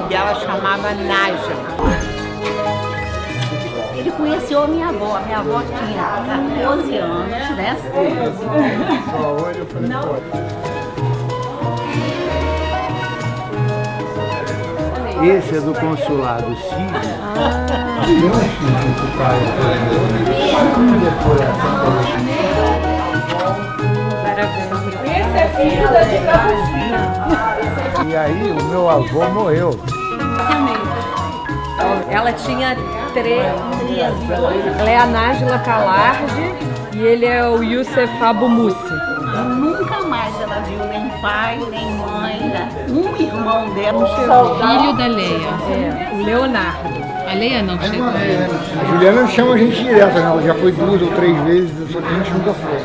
dela chamava Nájila. Ele conheceu a minha avó tinha 14 anos, né? Esse é do consulado sírio. Esse é filho da de Capuchinha. E aí o meu avô morreu. Ela tinha 3. Ela é a Nájila Kalardi e ele é o Youssef Abu Mussi. Nunca mais ela viu nem pai, nem mãe, né? Um irmão dela. Filho da Leia. O Leonardo. A Leia não chegou. A Juliana chama a gente direto, né? Ela já foi 2 ou 3 vezes, só que a gente nunca foi.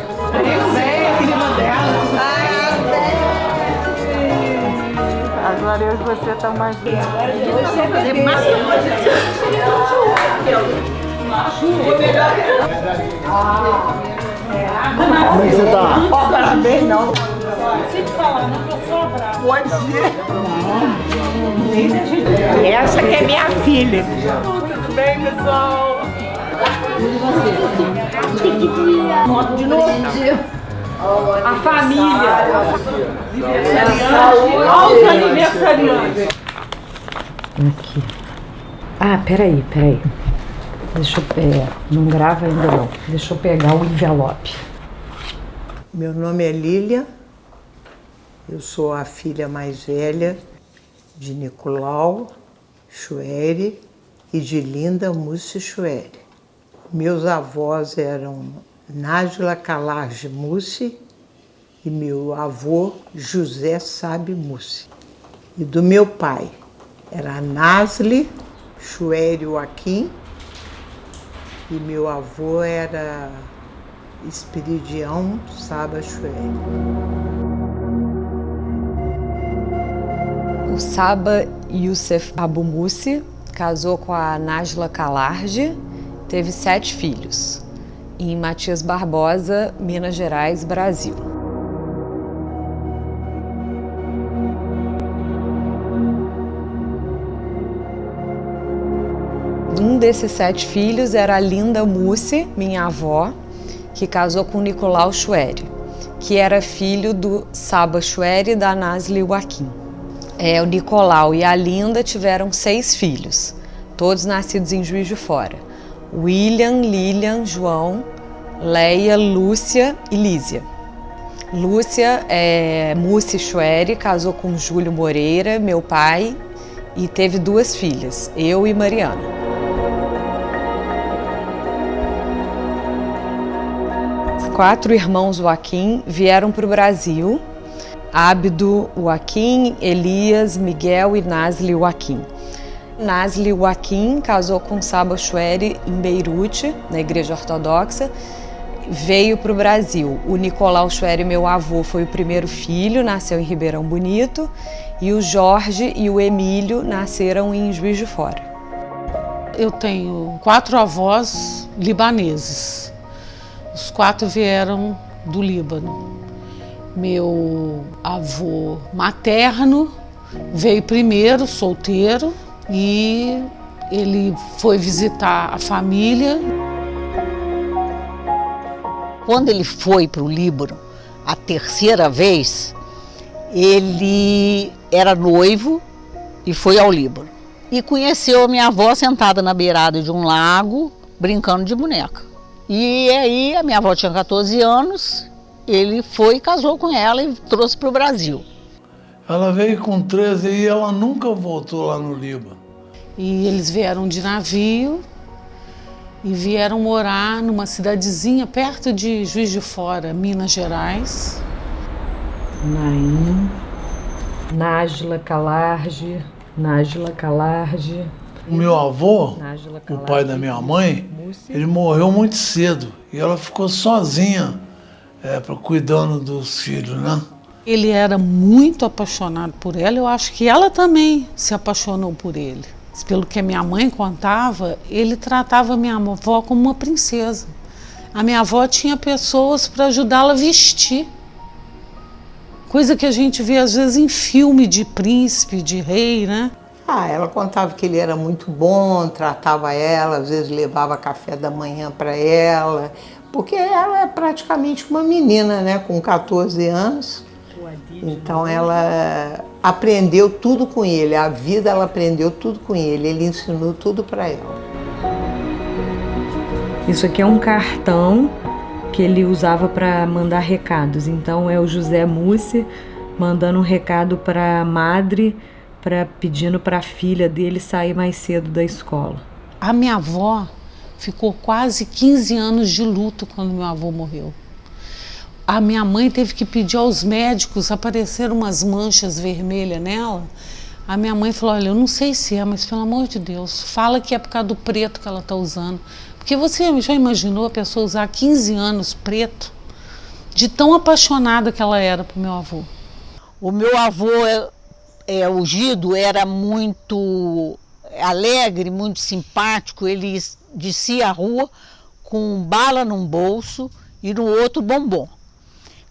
Agora eu e você estão mais bem. Como é que você tá? Parabéns, não. Se te falar, não tô só brava. Pode ser. Essa que é minha filha. Tudo bem, pessoal? De novo. A família. Olha os aniversariantes. Aqui. Ah, peraí. Deixa eu... não grava ainda não. Deixa eu pegar o envelope. Meu nome é Lília. Eu sou a filha mais velha de Nicolau Chueri e de Linda Mussi Chueri. Meus avós eram Nájila Kalardi Mussi e meu avô José Sabe Mussi. E do meu pai era Nasli Chueri Joaquim e meu avô era Espiridião Saba Chueri. O Saba Youssef Abu Mussi casou com a Nájila Kalardi, teve 7 filhos, em Matias Barbosa, Minas Gerais, Brasil. Um desses 7 filhos era a Linda Mussi, minha avó, que casou com Nicolau Chueri, que era filho do Saba Chueri e da Nasli Joaquim. O Nicolau e a Linda tiveram 6 filhos, todos nascidos em Juiz de Fora. William, Lilian, João, Leia, Lúcia e Lísia. Lúcia Mussi Chueri casou com Júlio Moreira, meu pai, e teve 2 filhas, eu e Mariana. Os 4 irmãos Joaquim vieram para o Brasil, Abdo Joaquim, Elias, Miguel e Nasli Joaquim. Nasli Joaquim casou com Saba Chueri em Beirute, na Igreja Ortodoxa, veio para o Brasil. O Nicolau Chueri, meu avô, foi o primeiro filho, nasceu em Ribeirão Bonito, e o Jorge e o Emílio nasceram em Juiz de Fora. Eu tenho 4 avós libaneses. Os 4 vieram do Líbano. Meu avô materno veio primeiro, solteiro, e ele foi visitar a família. Quando ele foi para o Líbano, a 3ª vez, ele era noivo e foi ao Líbano. E conheceu a minha avó sentada na beirada de um lago, brincando de boneca. E aí a minha avó tinha 14 anos, ele foi e casou com ela e trouxe para o Brasil. Ela veio com 13 e ela nunca voltou lá no Líbano. E eles vieram de navio e vieram morar numa cidadezinha perto de Juiz de Fora, Minas Gerais. Naim, Nájila Kalardi. O meu avô, o pai da minha mãe, ele morreu muito cedo e ela ficou sozinha cuidando dos filhos, né? Ele era muito apaixonado por ela, eu acho que ela também se apaixonou por ele. Pelo que a minha mãe contava, ele tratava a minha avó como uma princesa. A minha avó tinha pessoas para ajudá-la a vestir. Coisa que a gente vê às vezes em filme de príncipe, de rei, né? Ela contava que ele era muito bom, tratava ela, às vezes levava café da manhã para ela, porque ela é praticamente uma menina, né, com 14 anos. Então ela aprendeu tudo com ele, a vida ela aprendeu tudo com ele ensinou tudo para ela. Isso aqui é um cartão que ele usava para mandar recados. Então é o José Mussi mandando um recado para a madre, pedindo para a filha dele sair mais cedo da escola. A minha avó ficou quase 15 anos de luto quando meu avô morreu. A minha mãe teve que pedir aos médicos, apareceram umas manchas vermelhas nela. A minha mãe falou, olha, eu não sei se é, mas pelo amor de Deus, fala que é por causa do preto que ela está usando. Porque você já imaginou a pessoa usar 15 anos preto? De tão apaixonada que ela era por meu avô. O meu avô, o Gido, era muito alegre, muito simpático. Ele descia a rua com bala num bolso e no outro bombom.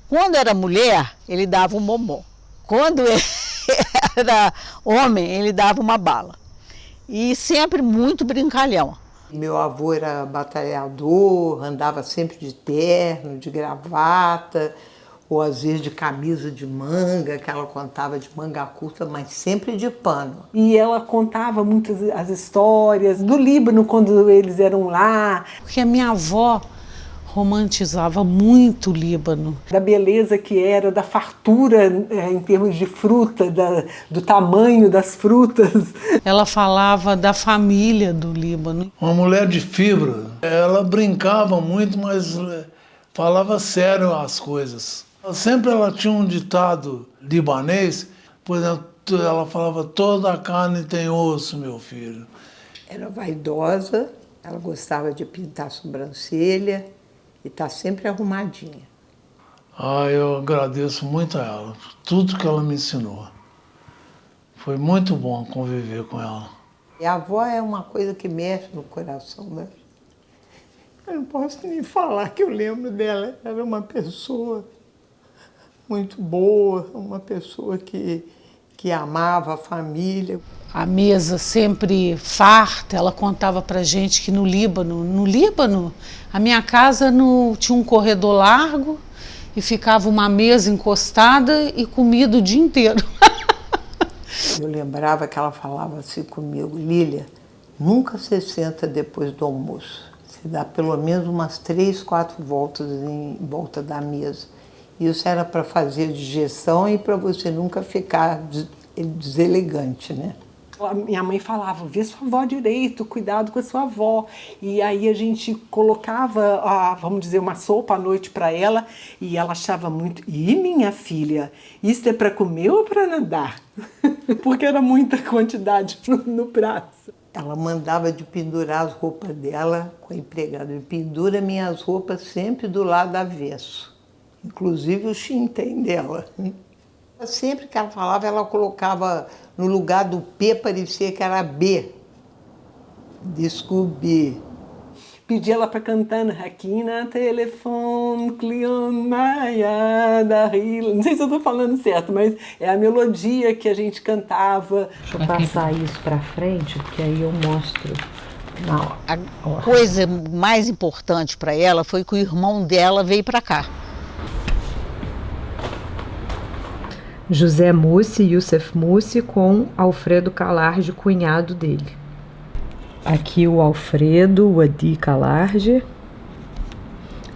Quando era mulher, ele dava um bombom. Quando era homem, ele dava uma bala. E sempre muito brincalhão. Meu avô era batalhador, andava sempre de terno, de gravata, ou às vezes de camisa de manga, que ela contava de manga curta, mas sempre de pano. E ela contava muitas as histórias do Líbano quando eles eram lá. Porque a minha avó romantizava muito o Líbano. Da beleza que era, da fartura em termos de fruta, do tamanho das frutas. Ela falava da família do Líbano. Uma mulher de fibra, ela brincava muito, mas falava sério as coisas. Sempre ela tinha um ditado libanês, por exemplo, ela falava, toda a carne tem osso, meu filho. Era vaidosa, ela gostava de pintar a sobrancelha, e está sempre arrumadinha. Eu agradeço muito a ela, por tudo que ela me ensinou. Foi muito bom conviver com ela. E a avó é uma coisa que mexe no coração, né? Eu não posso nem falar que eu lembro dela. Era uma pessoa muito boa, uma pessoa que amava a família. A mesa sempre farta, ela contava pra gente que no Líbano, a minha casa tinha um corredor largo e ficava uma mesa encostada e comida o dia inteiro. Eu lembrava que ela falava assim comigo, Lília, nunca se senta depois do almoço. Você dá pelo menos umas 3, 4 voltas em volta da mesa. Isso era para fazer digestão e para você nunca ficar deselegante, né? A minha mãe falava, vê sua avó direito, cuidado com a sua avó. E aí a gente colocava, vamos dizer, uma sopa à noite para ela e ela achava muito... E minha filha, isso é para comer ou para nadar? Porque era muita quantidade no prato. Ela mandava de pendurar as roupas dela com a empregada. Pendura minhas roupas sempre do lado avesso, inclusive o chintem dela. Sempre que ela falava, ela colocava no lugar do P, parecia que era B. Descobri. Pedi ela para cantar aqui na telefone, Cleon Maia da Rila. Não sei se eu estou falando certo, mas é a melodia que a gente cantava. Deixa eu passar isso para frente, porque aí eu mostro. A coisa mais importante para ela foi que o irmão dela veio para cá. José Mussi, Youssef Mussi, com Alfredo Calarge, cunhado dele. Aqui o Alfredo, o Adi Calarge,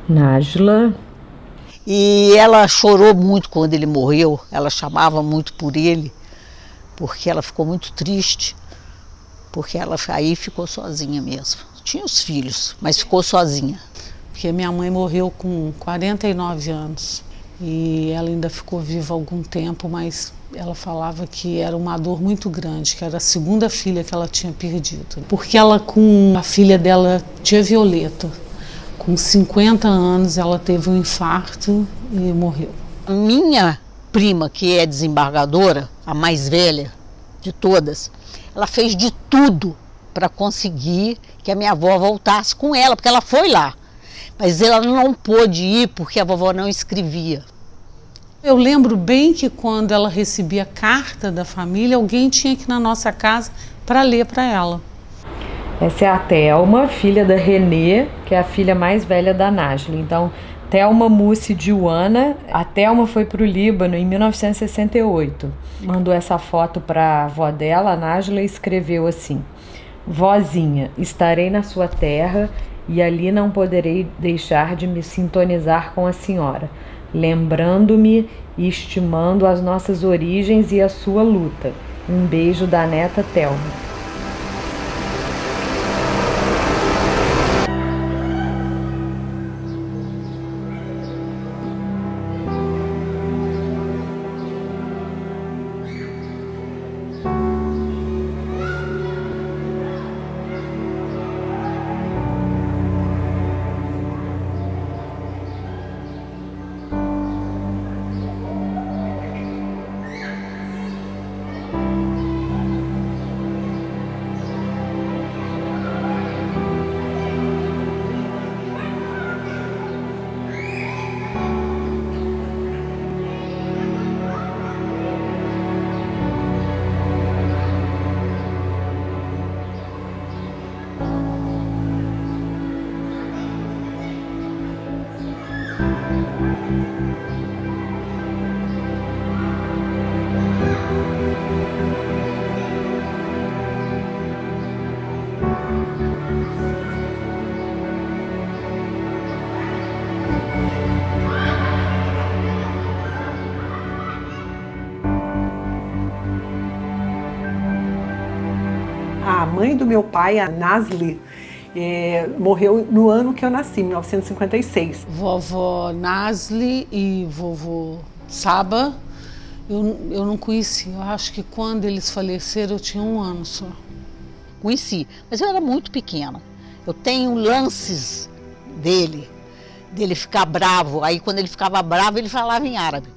Nájila. E ela chorou muito quando ele morreu, ela chamava muito por ele, porque ela ficou muito triste, porque ela aí ficou sozinha mesmo. Tinha os filhos, mas ficou sozinha. Porque minha mãe morreu com 49 anos. E ela ainda ficou viva algum tempo, mas ela falava que era uma dor muito grande, que era a segunda filha que ela tinha perdido. Porque ela, com a filha dela, tia Violeta, com 50 anos, ela teve um infarto e morreu. Minha prima, que é desembargadora, a mais velha de todas, ela fez de tudo para conseguir que a minha avó voltasse com ela, porque ela foi lá. Mas ela não pôde ir porque a vovó não escrevia. Eu lembro bem que quando ela recebia carta da família, alguém tinha que ir na nossa casa para ler para ela. Essa é a Thelma, filha da Renê, que é a filha mais velha da Nasli. Então, Thelma Mussi Diwana. A Thelma foi para o Líbano em 1968. Mandou essa foto para a avó dela, a Nasli, e escreveu assim: Vozinha, estarei na sua terra e ali não poderei deixar de me sintonizar com a senhora, lembrando-me e estimando as nossas origens e a sua luta. Um beijo da neta Thelma. A mãe do meu pai, a Nasli, morreu no ano que eu nasci, 1956. Vovó Nasli e vovô Saba, eu não conheci. Eu acho que quando eles faleceram eu tinha 1 ano só. Conheci, mas eu era muito pequena. Eu tenho lances dele ficar bravo. Aí quando ele ficava bravo, ele falava em árabe.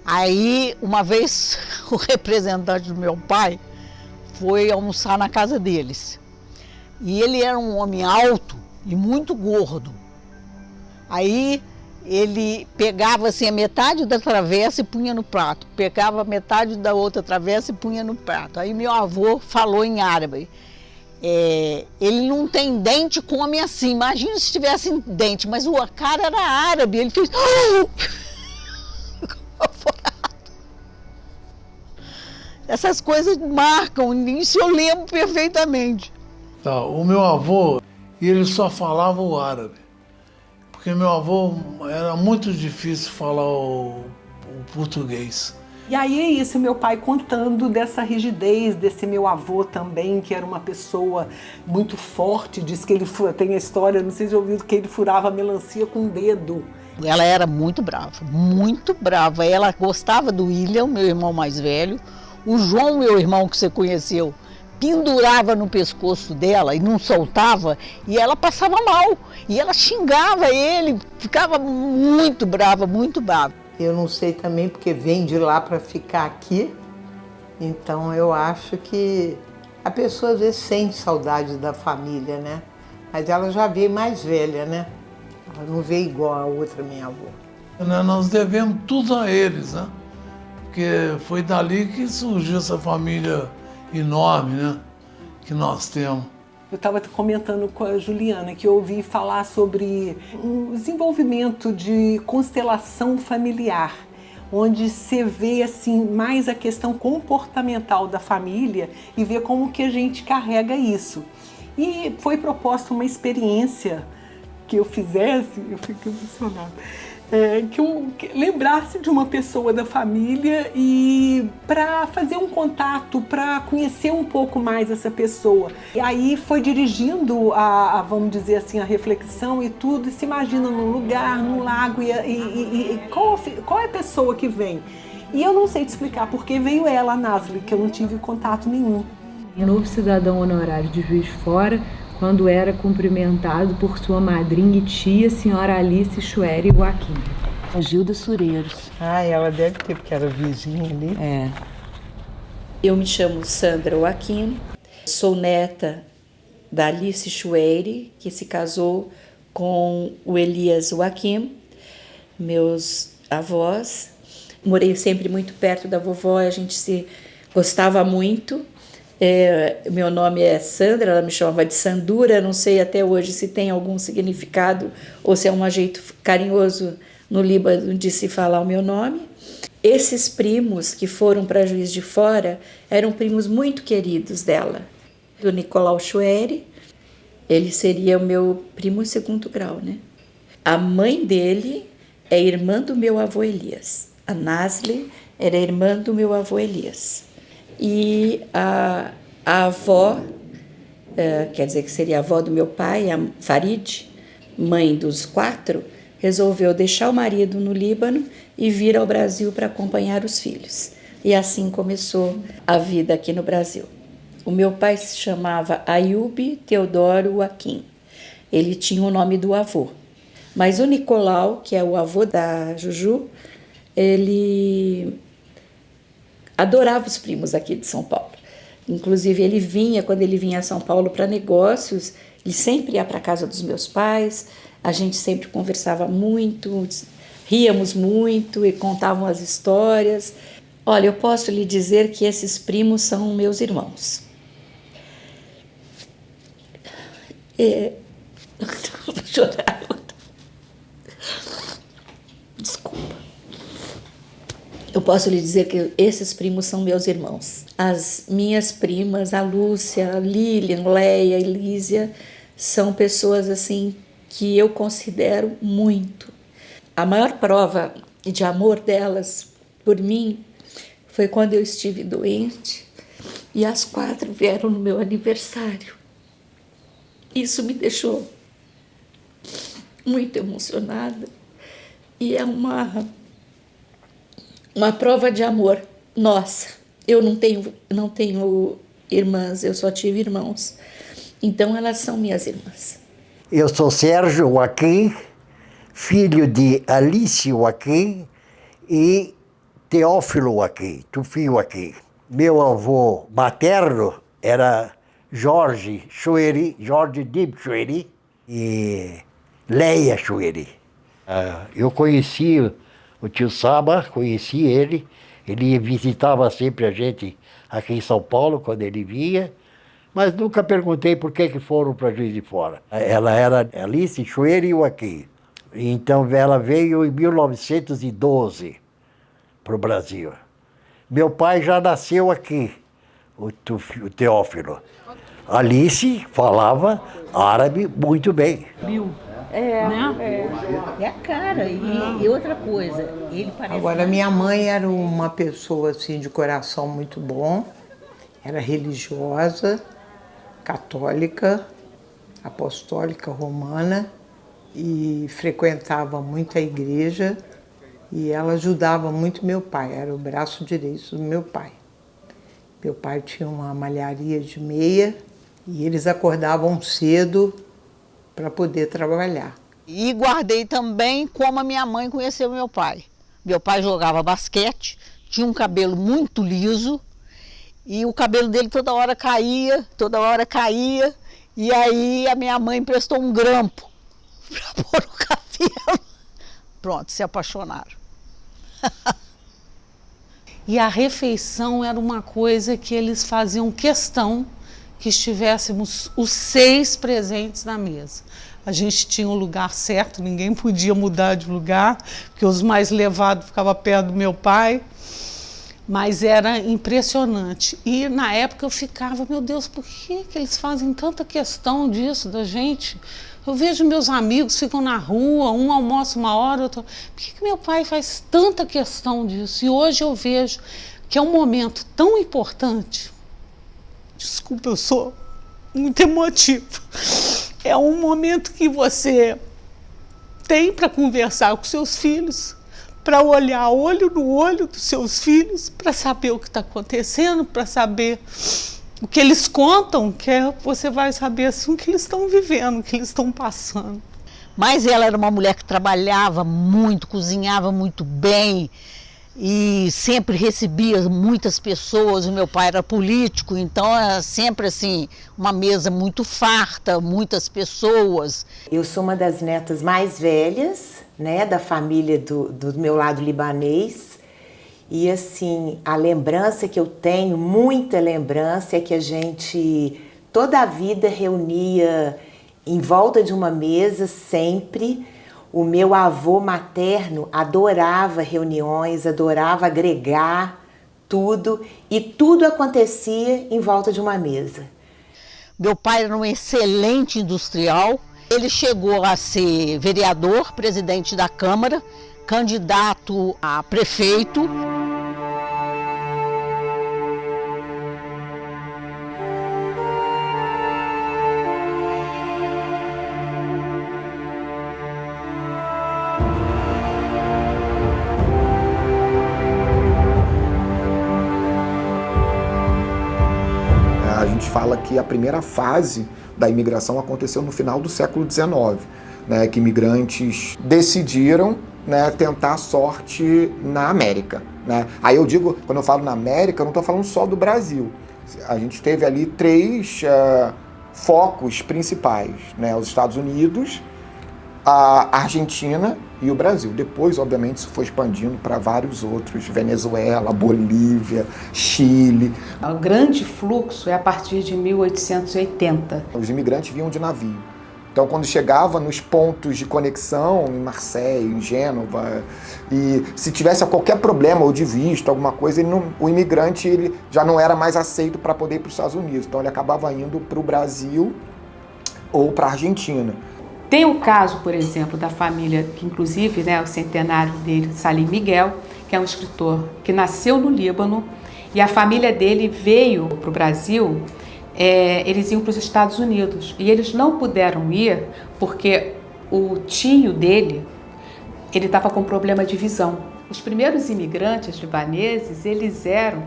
Aí uma vez o representante do meu pai foi almoçar na casa deles. E ele era um homem alto e muito gordo. Aí ele pegava assim a metade da travessa e punha no prato. Pegava a metade da outra travessa e punha no prato. Aí meu avô falou em árabe. Ele não tem dente, come assim. Imagina se tivesse dente, mas o cara era árabe. Ele fez... Essas coisas marcam, isso eu lembro perfeitamente. Tá, o meu avô, ele só falava o árabe. Porque meu avô era muito difícil falar o português. E aí é isso, meu pai contando dessa rigidez desse meu avô também, que era uma pessoa muito forte. Diz que ele tem a história, não sei se ouviu, que ele furava a melancia com o dedo. Ela era muito brava, muito brava. Ela gostava do William, meu irmão mais velho. O João, meu irmão que você conheceu, pendurava no pescoço dela e não soltava, e ela passava mal. E ela xingava ele, ficava muito brava, muito brava. Eu não sei também porque vem de lá para ficar aqui, então eu acho que a pessoa às vezes sente saudade da família, né? Mas ela já veio mais velha, né? Ela não veio igual a outra minha avó. Nós devemos tudo a eles, né? Porque foi dali que surgiu essa família enorme, né? Que nós temos. Eu estava comentando com a Juliana que eu ouvi falar sobre um desenvolvimento de constelação familiar, onde você vê assim mais a questão comportamental da família e vê como que a gente carrega isso. E foi proposta uma experiência que eu fizesse, eu fiquei emocionada, que eu lembrasse de uma pessoa da família e para fazer um contato, para conhecer um pouco mais essa pessoa. E aí foi dirigindo vamos dizer assim, a reflexão e tudo, e se imagina num lugar, num lago, e qual é a pessoa que vem? E eu não sei te explicar porque veio ela, a Nasli, que eu não tive contato nenhum. Novo cidadão honorário de Juiz de Fora, quando era cumprimentado por sua madrinha e tia, senhora Alice Chueri Joaquim. A Gilda Sureiros. Ah, ela deve ter, porque era vizinha ali. Eu me chamo Sandra Joaquim, sou neta da Alice Chueri, que se casou com o Elias Joaquim. Meus avós. Morei sempre muito perto da vovó, a gente se gostava muito. Meu nome é Sandra, ela me chamava de Sandura, não sei até hoje se tem algum significado ou se é um jeito carinhoso no Líbano de se falar o meu nome. Esses primos que foram para Juiz de Fora eram primos muito queridos dela. Do Nicolau Chueri, ele seria o meu primo segundo grau, né? A mãe dele é irmã do meu avô Elias. A Nasli era irmã do meu avô Elias. E a avó, quer dizer que seria a avó do meu pai, a Farid, mãe dos 4, resolveu deixar o marido no Líbano e vir ao Brasil para acompanhar os filhos. E assim começou a vida aqui no Brasil. O meu pai se chamava Ayub Teodoro Joaquim. Ele tinha o nome do avô. Mas o Nicolau, que é o avô da Juju, ele adorava os primos aqui de São Paulo. Inclusive, quando ele vinha a São Paulo para negócios, ele sempre ia para a casa dos meus pais, a gente sempre conversava muito, ríamos muito e contavam as histórias. Olha, eu posso lhe dizer que esses primos são meus irmãos. Vou chorar. Desculpa. Eu posso lhe dizer que esses primos são meus irmãos. As minhas primas, a Lúcia, a Lilian, Leia, Elísia, são pessoas assim que eu considero muito. A maior prova de amor delas por mim foi quando eu estive doente e as 4 vieram no meu aniversário. Isso me deixou muito emocionada e é uma prova de amor nossa. Eu não tenho irmãs, eu só tive irmãos. Então elas são minhas irmãs. Eu sou Sérgio Joaquim, filho de Alice Joaquim e Teófilo Joaquim, Tufio Joaquim. Meu avô materno era Jorge Chueri, Jorge Dib Chueri e Leia Chueri. Eu conheci o tio Saba, conheci ele visitava sempre a gente aqui em São Paulo quando ele vinha, mas nunca perguntei por que foram para Juiz de Fora. Ela era Alice Chueri Joaquim, então ela veio em 1912 para o Brasil. Meu pai já nasceu aqui, o Teófilo. Alice falava árabe muito bem. É a cara. E outra coisa, ele parece... Agora, minha mãe era uma pessoa assim, de coração muito bom, era religiosa, católica, apostólica romana e frequentava muito a igreja e ela ajudava muito meu pai, era o braço direito do meu pai. Meu pai tinha uma malharia de meia e eles acordavam cedo para poder trabalhar. E guardei também como a minha mãe conheceu meu pai. Meu pai jogava basquete, tinha um cabelo muito liso e o cabelo dele toda hora caía, e aí a minha mãe emprestou um grampo para pôr o cabelo. Pronto, se apaixonaram. E a refeição era uma coisa que eles faziam questão que estivéssemos os 6 presentes na mesa. A gente tinha o lugar certo, ninguém podia mudar de lugar, porque os mais levados ficavam perto do meu pai, mas era impressionante. E na época eu ficava, meu Deus, por que eles fazem tanta questão disso, da gente? Eu vejo meus amigos ficam na rua, um almoça uma hora, outro... Por que meu pai faz tanta questão disso? E hoje eu vejo que é um momento tão importante. Desculpa, eu sou muito emotiva. É um momento que você tem para conversar com seus filhos, para olhar olho no olho dos seus filhos, para saber o que está acontecendo, para saber o que eles contam, que você vai saber assim, o que eles estão vivendo, o que eles estão passando. Mas ela era uma mulher que trabalhava muito, cozinhava muito bem, e sempre recebia muitas pessoas. O meu pai era político, então era sempre assim, uma mesa muito farta, muitas pessoas. Eu sou uma das netas mais velhas, né, da família do meu lado libanês. E assim, a lembrança que eu tenho, muita lembrança, é que a gente toda a vida reunia em volta de uma mesa sempre. O meu avô materno adorava reuniões, adorava agregar tudo, e tudo acontecia em volta de uma mesa. Meu pai era um excelente industrial. Ele chegou a ser vereador, presidente da Câmara, candidato a prefeito. A gente fala que a primeira fase da imigração aconteceu no final do século XIX, né, que imigrantes decidiram, né, tentar a sorte na América, né. Aí eu digo, quando eu falo na América, eu não estou falando só do Brasil. A gente teve ali três focos principais, né, os Estados Unidos, a Argentina e o Brasil. Depois, obviamente, isso foi expandindo para vários outros, Venezuela, Bolívia, Chile. O grande fluxo é a partir de 1880. Os imigrantes vinham de navio. Então, quando chegava nos pontos de conexão, em Marseille, em Gênova, e se tivesse qualquer problema ou de visto, alguma coisa, o imigrante ele já não era mais aceito para poder ir para os Estados Unidos. Então, ele acabava indo para o Brasil ou para a Argentina. Tem o caso, por exemplo, da família, que inclusive, né, o centenário dele, Salim Miguel, que é um escritor que nasceu no Líbano, e a família dele veio para o Brasil, eles iam para os Estados Unidos, e eles não puderam ir porque o tio dele, ele estava com problema de visão. Os primeiros imigrantes libaneses, eles eram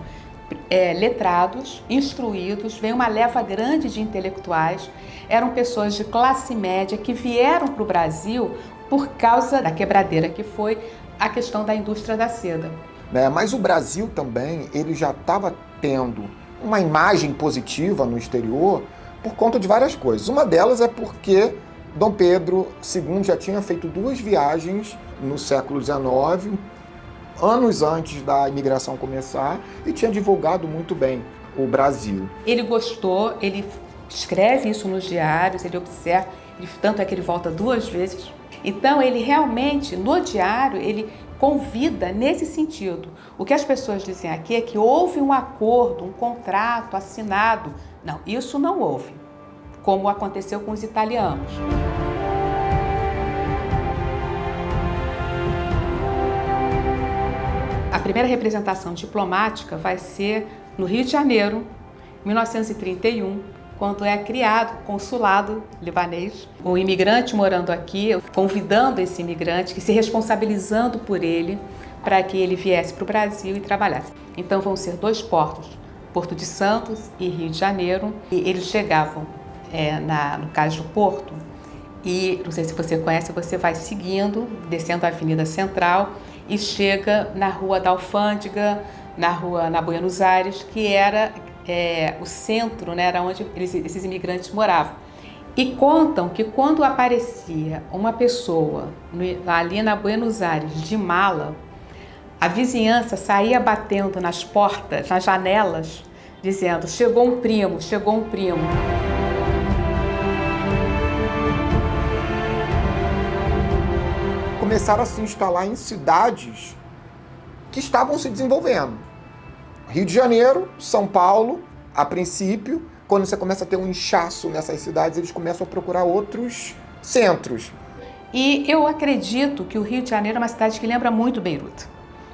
letrados, instruídos, veio uma leva grande de intelectuais, eram pessoas de classe média que vieram para o Brasil por causa da quebradeira que foi a questão da indústria da seda. Mas o Brasil também, ele já estava tendo uma imagem positiva no exterior por conta de várias coisas. Uma delas é porque Dom Pedro II já tinha feito 2 viagens no século XIX, anos antes da imigração começar, e tinha divulgado muito bem o Brasil. Ele gostou, ele escreve isso nos diários, ele observa, tanto é que ele volta 2 vezes. Então ele realmente, no diário, ele convida nesse sentido. O que as pessoas dizem aqui é que houve um acordo, um contrato assinado. Não, isso não houve, como aconteceu com os italianos. A primeira representação diplomática vai ser no Rio de Janeiro, 1931, quando é criado o consulado libanês. O imigrante morando aqui, convidando esse imigrante, se responsabilizando por ele, para que ele viesse para o Brasil e trabalhasse. Então vão ser 2 portos, Porto de Santos e Rio de Janeiro. E eles chegavam no caso do Porto, e não sei se você conhece, você vai seguindo, descendo a Avenida Central, e chega na Rua da Alfândega, na Buenos Aires, que era o centro, né, era onde esses imigrantes moravam. E contam que quando aparecia uma pessoa ali na Buenos Aires de mala, a vizinhança saía batendo nas portas, nas janelas, dizendo: chegou um primo, chegou um primo. Começaram a se instalar em cidades que estavam se desenvolvendo. Rio de Janeiro, São Paulo, a princípio. Quando você começa a ter um inchaço nessas cidades, eles começam a procurar outros centros. E eu acredito que o Rio de Janeiro é uma cidade que lembra muito Beirute.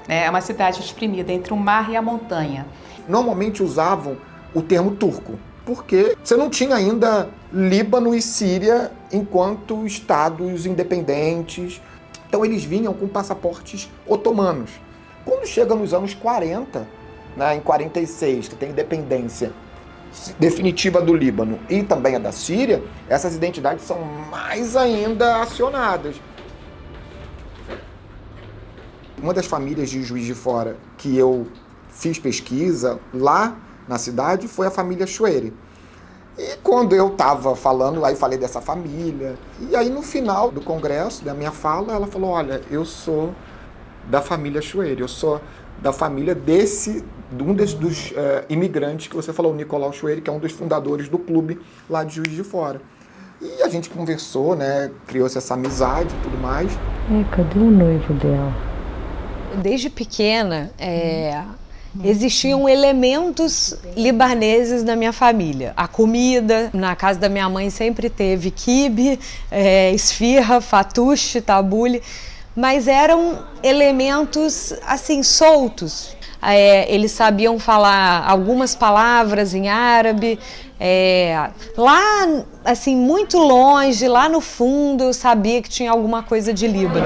É uma cidade exprimida entre o mar e a montanha. Normalmente usavam o termo turco, porque você não tinha ainda Líbano e Síria enquanto estados independentes. Então eles vinham com passaportes otomanos. Quando chega nos anos 40, em 46, que tem independência definitiva do Líbano e também a da Síria, essas identidades são mais ainda acionadas. Uma das famílias de Juiz de Fora que eu fiz pesquisa lá na cidade foi a família Chueri. E quando eu estava falando, aí falei dessa família. E aí no final do congresso, da minha fala, ela falou, olha, eu sou da família Chueri, eu sou da família de um dos imigrantes que você falou, o Nicolau Chueri, que é um dos fundadores do clube lá de Juiz de Fora. E a gente conversou, né, criou-se essa amizade e tudo mais. Cadê o noivo dela? Desde pequena, existiam elementos libaneses na minha família. A comida, na casa da minha mãe sempre teve quibe, esfirra, fatuche, tabule, mas eram elementos assim soltos. Eles sabiam falar algumas palavras em árabe. Lá, assim, muito longe, lá no fundo, eu sabia que tinha alguma coisa de Líbano.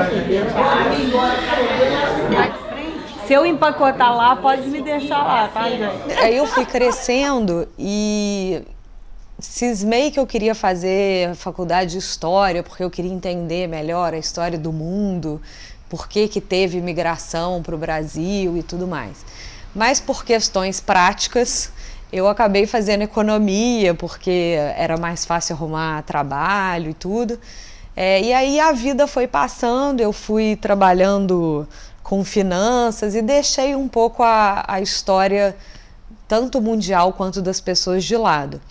Se eu empacotar lá, pode me deixar lá, tá, gente? Aí eu fui crescendo e cismei que eu queria fazer faculdade de História, porque eu queria entender melhor a história do mundo, por que teve imigração para o Brasil e tudo mais. Mas por questões práticas, eu acabei fazendo economia, porque era mais fácil arrumar trabalho e tudo. E aí a vida foi passando, eu fui trabalhando com finanças e deixei um pouco a história, tanto mundial quanto das pessoas, de lado.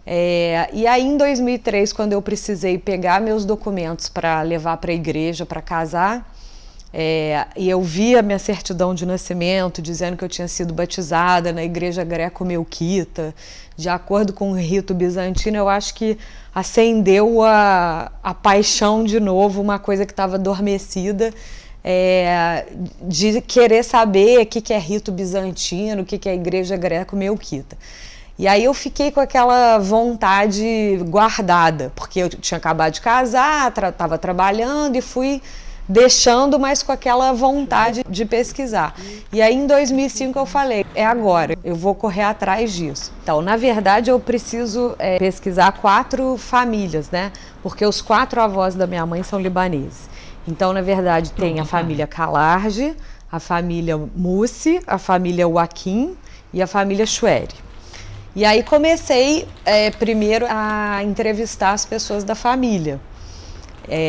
E aí em 2003, quando eu precisei pegar meus documentos para levar para a igreja para casar, e eu vi a minha certidão de nascimento dizendo que eu tinha sido batizada na igreja greco-melquita, de acordo com o rito bizantino, eu acho que acendeu a paixão de novo, uma coisa que estava adormecida, de querer saber o que é rito bizantino, o que é igreja greco-melquita. E aí eu fiquei com aquela vontade guardada, porque eu tinha acabado de casar, estava trabalhando e fui deixando, mas com aquela vontade de pesquisar. E aí em 2005 eu falei, agora, eu vou correr atrás disso. Então, na verdade, eu preciso pesquisar 4 famílias, né? Porque os 4 avós da minha mãe são libaneses. Então, na verdade, tem a família Kalarji, a família Mussi, a família Joaquim e a família Chueri. E aí comecei primeiro a entrevistar as pessoas da família.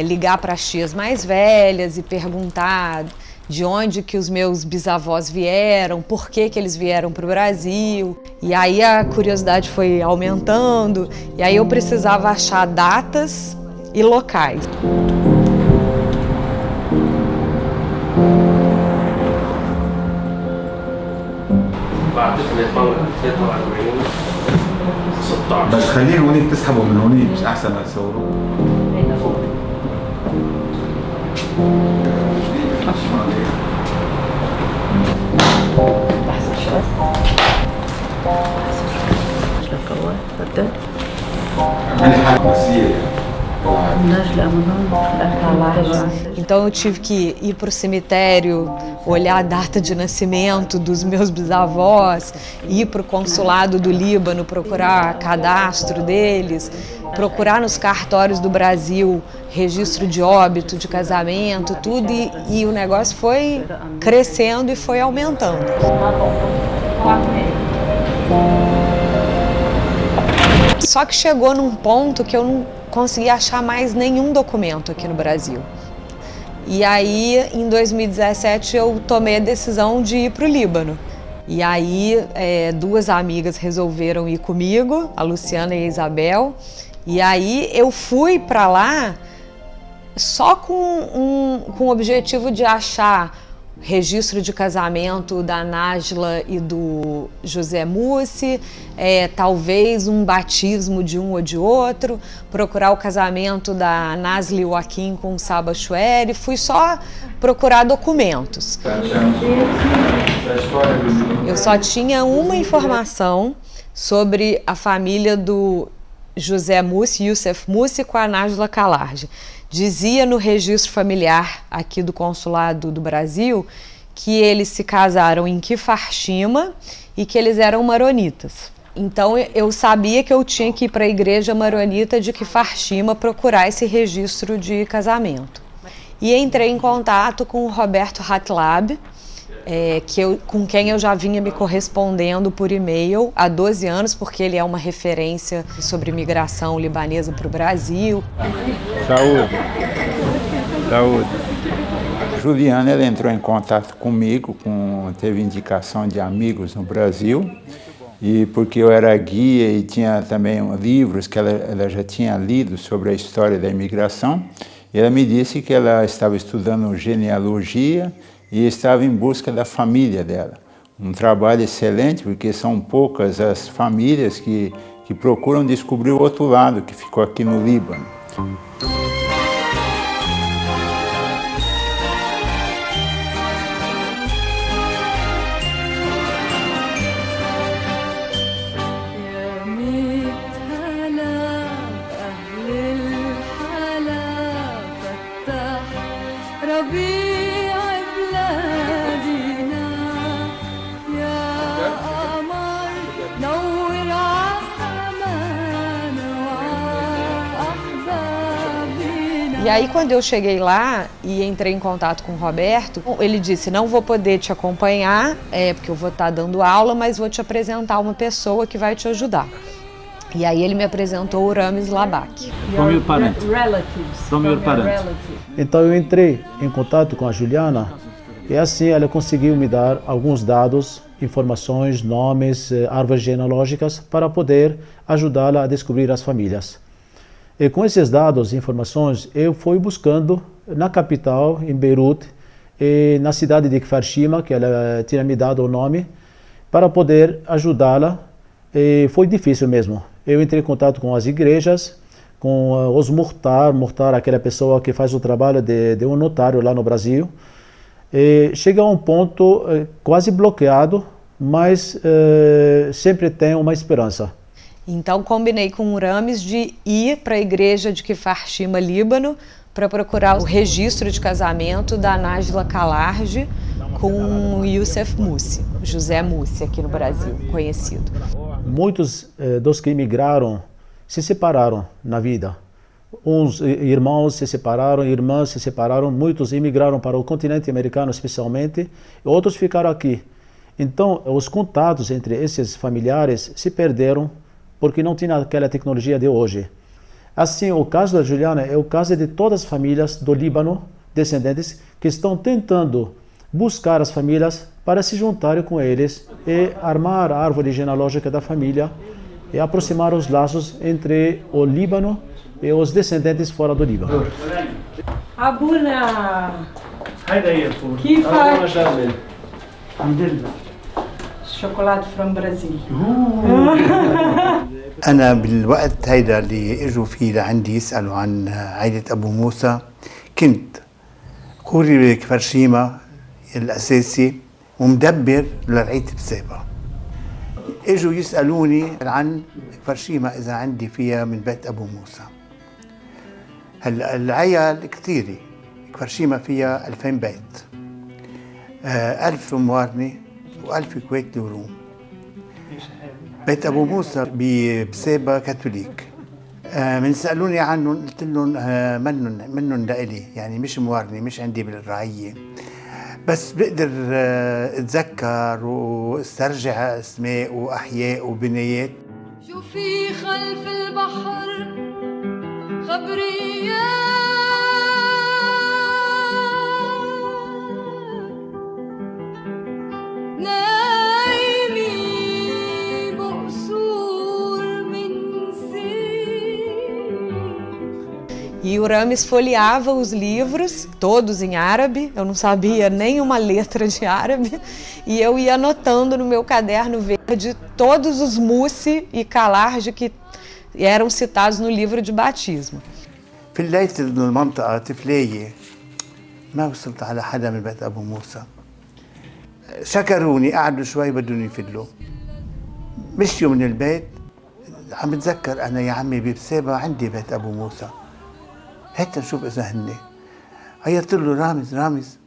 Ligar para as tias mais velhas e perguntar de onde que os meus bisavós vieram, por que eles vieram para o Brasil. E aí a curiosidade foi aumentando, e aí eu precisava achar datas e locais. بس خليه هونيك تسحبه من هونيك مش احسن ما تصوروه Então eu tive que ir para o cemitério, olhar a data de nascimento dos meus bisavós, ir para o consulado do Líbano, procurar cadastro deles, procurar nos cartórios do Brasil registro de óbito, de casamento, tudo, e o negócio foi crescendo e foi aumentando. Só que chegou num ponto que eu não conseguia achar mais nenhum documento aqui no Brasil. E aí, em 2017, eu tomei a decisão de ir para o Líbano. E aí, 2 amigas resolveram ir comigo, a Luciana e a Isabel. E aí, eu fui para lá só com o objetivo de achar registro de casamento da Nájila e do José Mussi, talvez um batismo de um ou de outro, procurar o casamento da Nazli Joaquim com Saba Chueri, fui só procurar documentos. Eu só tinha uma informação sobre a família do José Mussi, Youssef Mussi, com a Nájila Kalarji. Dizia no registro familiar aqui do Consulado do Brasil que eles se casaram em Kfar Shima e que eles eram maronitas. Então eu sabia que eu tinha que ir para a igreja maronita de Kfar Shima procurar esse registro de casamento. e entrei em contato com o Roberto Hatlab, com quem eu já vinha me correspondendo por e-mail há 12 anos, porque ele é uma referência sobre imigração libanesa para o Brasil. Saúde. Saúde. Juliana, ela entrou em contato comigo, teve indicação de amigos no Brasil, e porque eu era guia e tinha também livros que ela já tinha lido sobre a história da imigração, e ela me disse que ela estava estudando genealogia e estava em busca da família dela. Um trabalho excelente, porque são poucas as famílias que procuram descobrir o outro lado, que ficou aqui no Líbano. E aí, quando eu cheguei lá e entrei em contato com o Roberto, ele disse, não vou poder te acompanhar, porque eu vou estar dando aula, mas vou te apresentar uma pessoa que vai te ajudar. E aí ele me apresentou o Ramis Labak. Então eu entrei em contato com a Juliana e assim ela conseguiu me dar alguns dados, informações, nomes, árvores genealógicas para poder ajudá-la a descobrir as famílias. E com esses dados e informações, eu fui buscando na capital, em Beirute, e na cidade de Kfar Shima, que ela tinha me dado o nome, para poder ajudá-la. E foi difícil mesmo. Eu entrei em contato com as igrejas, com os Muhtar, aquela pessoa que faz o trabalho de um notário lá no Brasil. E cheguei a um ponto quase bloqueado, mas sempre tem uma esperança. Então combinei com o Ramis de ir para a igreja de Kfar Shima, Líbano, para procurar o registro de casamento da Najla Kalarji com o Youssef Moussi, José Moussi aqui no Brasil, conhecido. Muitos dos que imigraram se separaram na vida. Uns irmãos se separaram, irmãs se separaram, muitos imigraram para o continente americano especialmente, outros ficaram aqui. Então os contatos entre esses familiares se perderam porque não tinha aquela tecnologia de hoje. Assim, o caso da Juliana é o caso de todas as famílias do Líbano, descendentes, que estão tentando buscar as famílias para se juntarem com eles e armar a árvore genealógica da família e aproximar os laços entre o Líbano e os descendentes fora do Líbano. Abuna! شوكولاتة from Brazil. أنا بالوقت هيدا اللي إجوا فيه لعندي يسألوا عن عائلة أبو موسى كنت قوري بكفر شيما الأساسي ومدبر لرعية بسيبة. إجوا يسألوني عن كفر شيما إذا عندي فيها من بيت أبو موسى. هلا العيال كثيرة، كفر شيما فيها 2000 بيت، 1000 موارنة و1000 كويتي وروم. بيت أبو موسى بسيبة كاثوليك. من سألوني عنهم قلت لهم منن لإلي، يعني مش موارني، مش عندي بالرعية، بس بقدر اتذكر واسترجع اسماء واحياء وبنايات. شو في خلف البحر خبريات E o Ramis folheava os livros, todos em árabe, eu não sabia nenhuma letra de árabe, e eu ia anotando no meu caderno verde todos os Moussi e Kalarji que eram citados no livro de batismo. في ليلة المنطقة طفلية ما وصلت على حدا من بيت أبو موسى. شكروني، قعدوا شوي بدهم يفدلوا. مشيوا من البيت، عم بتذكر أنا يا عمي ببسابة عندي بيت أبو موسى. هات نشوف إذا هن. عيطت له رامز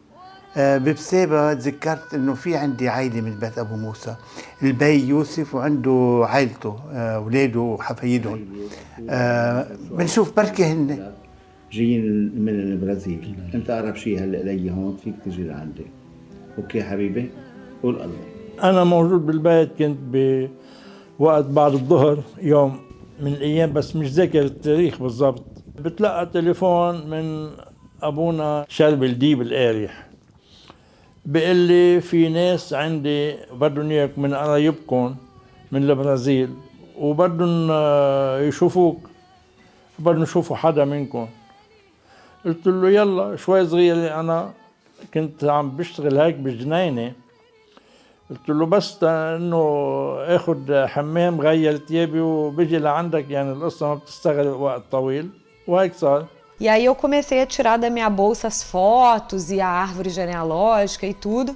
ببسابة تذكرت إنه في عندي عائلة من بيت أبو موسى، البي يوسف وعنده عائلته، أولاده وحفايدهم. بنشوف بركي هن. جايين من البرازيل. انت اقرب شيء هلا الي هون، فيك تجي لعندي. اوكي حبيبي، قول الله. انا موجود بالبيت، كنت بوقت بعد الظهر يوم من الايام، بس مش ذاكر التاريخ بالضبط. بتلقى تليفون من ابونا شرب الديب القارح، بيقول لي في ناس عندي بدهم اياك من قرايبكم من البرازيل، وبدهم يشوفوك، بدهم يشوفوا حدا منكم. قلت له يلا. شوي صغير انا كنت عم بشتغل هيك بالجنينه، قلت له بس انه اخذ حمام غير ثيابي وبيجي لعندك، يعني القصه ما بتستغرق وقت طويل، وهيك صار. E aí eu comecei a tirar da minha bolsa as fotos e a árvore genealógica e tudo,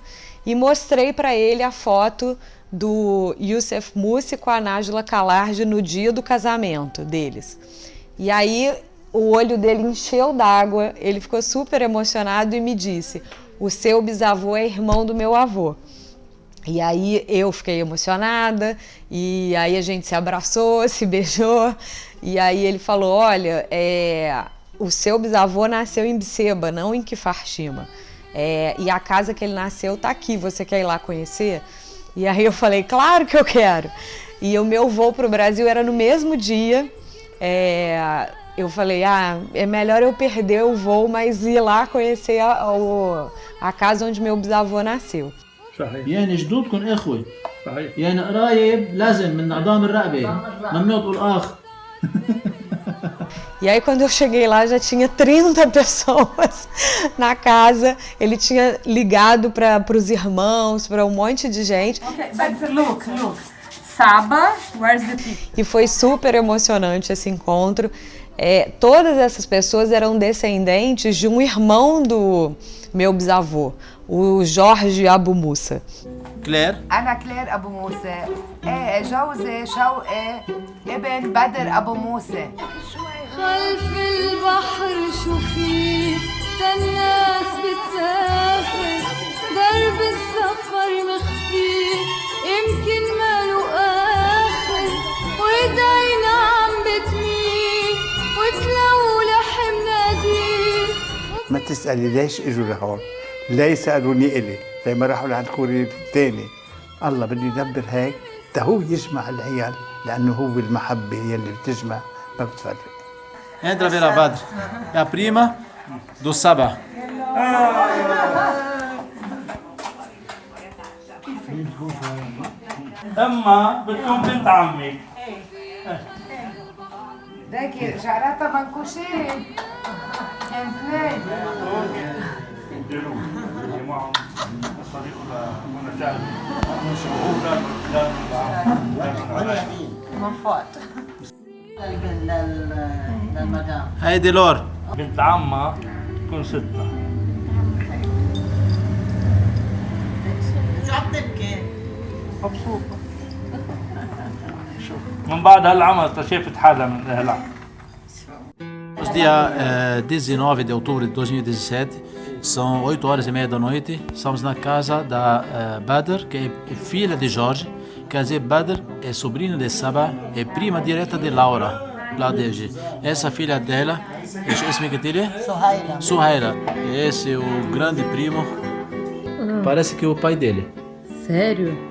e mostrei para ele a foto do Youssef Mussi com a Nájila Kalarge no dia do casamento deles. E aí o olho dele encheu d'água, ele ficou super emocionado e me disse: o seu bisavô é irmão do meu avô. E aí eu fiquei emocionada, e aí a gente se abraçou, se beijou, e aí ele falou: olha, o seu bisavô nasceu em Biceba, não em Kifarshima. E a casa que ele nasceu tá aqui, você quer ir lá conhecer? E aí eu falei: claro que eu quero. E o meu voo para o Brasil era no mesmo dia. Eu falei: é melhor eu perder o voo, mas ir lá conhecer a casa onde meu bisavô nasceu. يعني جدودكم اخوه. صحيح. يعني قرايب لازم من عظام الرقبه، ممنوع تقول اخ. E aí quando eu cheguei lá já tinha 30 pessoas na casa. Ele tinha ligado para os irmãos, para um monte de gente. Okay, but look. Saba, where's the people? E foi super emocionante esse encontro. Todas essas pessoas eram descendentes de um irmão do meu bisavô, o Jorge Abu Musa. كلير. أنا كلير أبو موسى. جوزي شوقي ابن بدر أبو موسى. خلف البحر شو في الناس بتسافر، درب السفر مخفي يمكن ما له آخر، وإيدينا عم بتميل وتلولح مناديل. ما تسألي ليش اجوا لهون، ليه سألوني إلي، ليه ما راحوا لعند خوري الثاني. الله بده يدبر هيك، هو يجمع العيال، لأنه هو المحبة يلي بتجمع ما بتفرق. Entra Vera Badr, é a prima do Sabah. أما بتكون بنت عمي. داكي شعراتها منكوشين. هاي ديلور. بنت عمها تكون 6. شو عم تبكي؟ مبسوطة. من بعد هالعمل شافت حالها من هالعمل. Dia 19 de outubro de 2017, são 8h30 da noite. Estamos na casa da Badr, que é filha de Jorge. Quer dizer, Badr é sobrinho de Sabah, é prima direta de Laura, lá desde. Essa filha dela, esse que ele é? Suhaila. Esse é o grande primo. Parece que é o pai dele. Sério?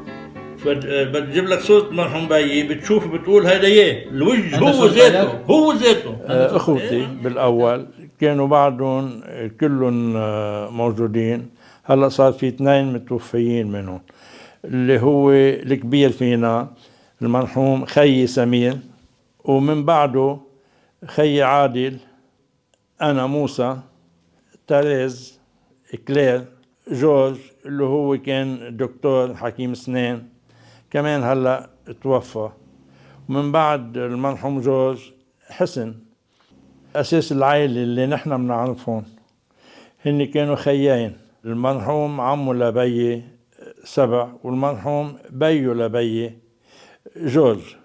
بتجيب لك صورة مرحوم بيي، بتشوف بتقول هيدا اياه، الوجه هو ذاته. اخوتي بالاول كانوا بعدهم كلهم موجودين، هلا صار في 2 متوفيين منهم، اللي هو الكبير فينا المرحوم خيي سمير، ومن بعده خيي عادل، انا موسى، تريز، كلير، جورج اللي هو كان دكتور حكيم اسنان، كمان هلا توفى. ومن بعد المرحوم جورج حسن. اساس العائله اللي نحن بنعرفهم هن كانوا خيين، المرحوم عمو لبيي 7 والمرحوم بيو لبيي جورج.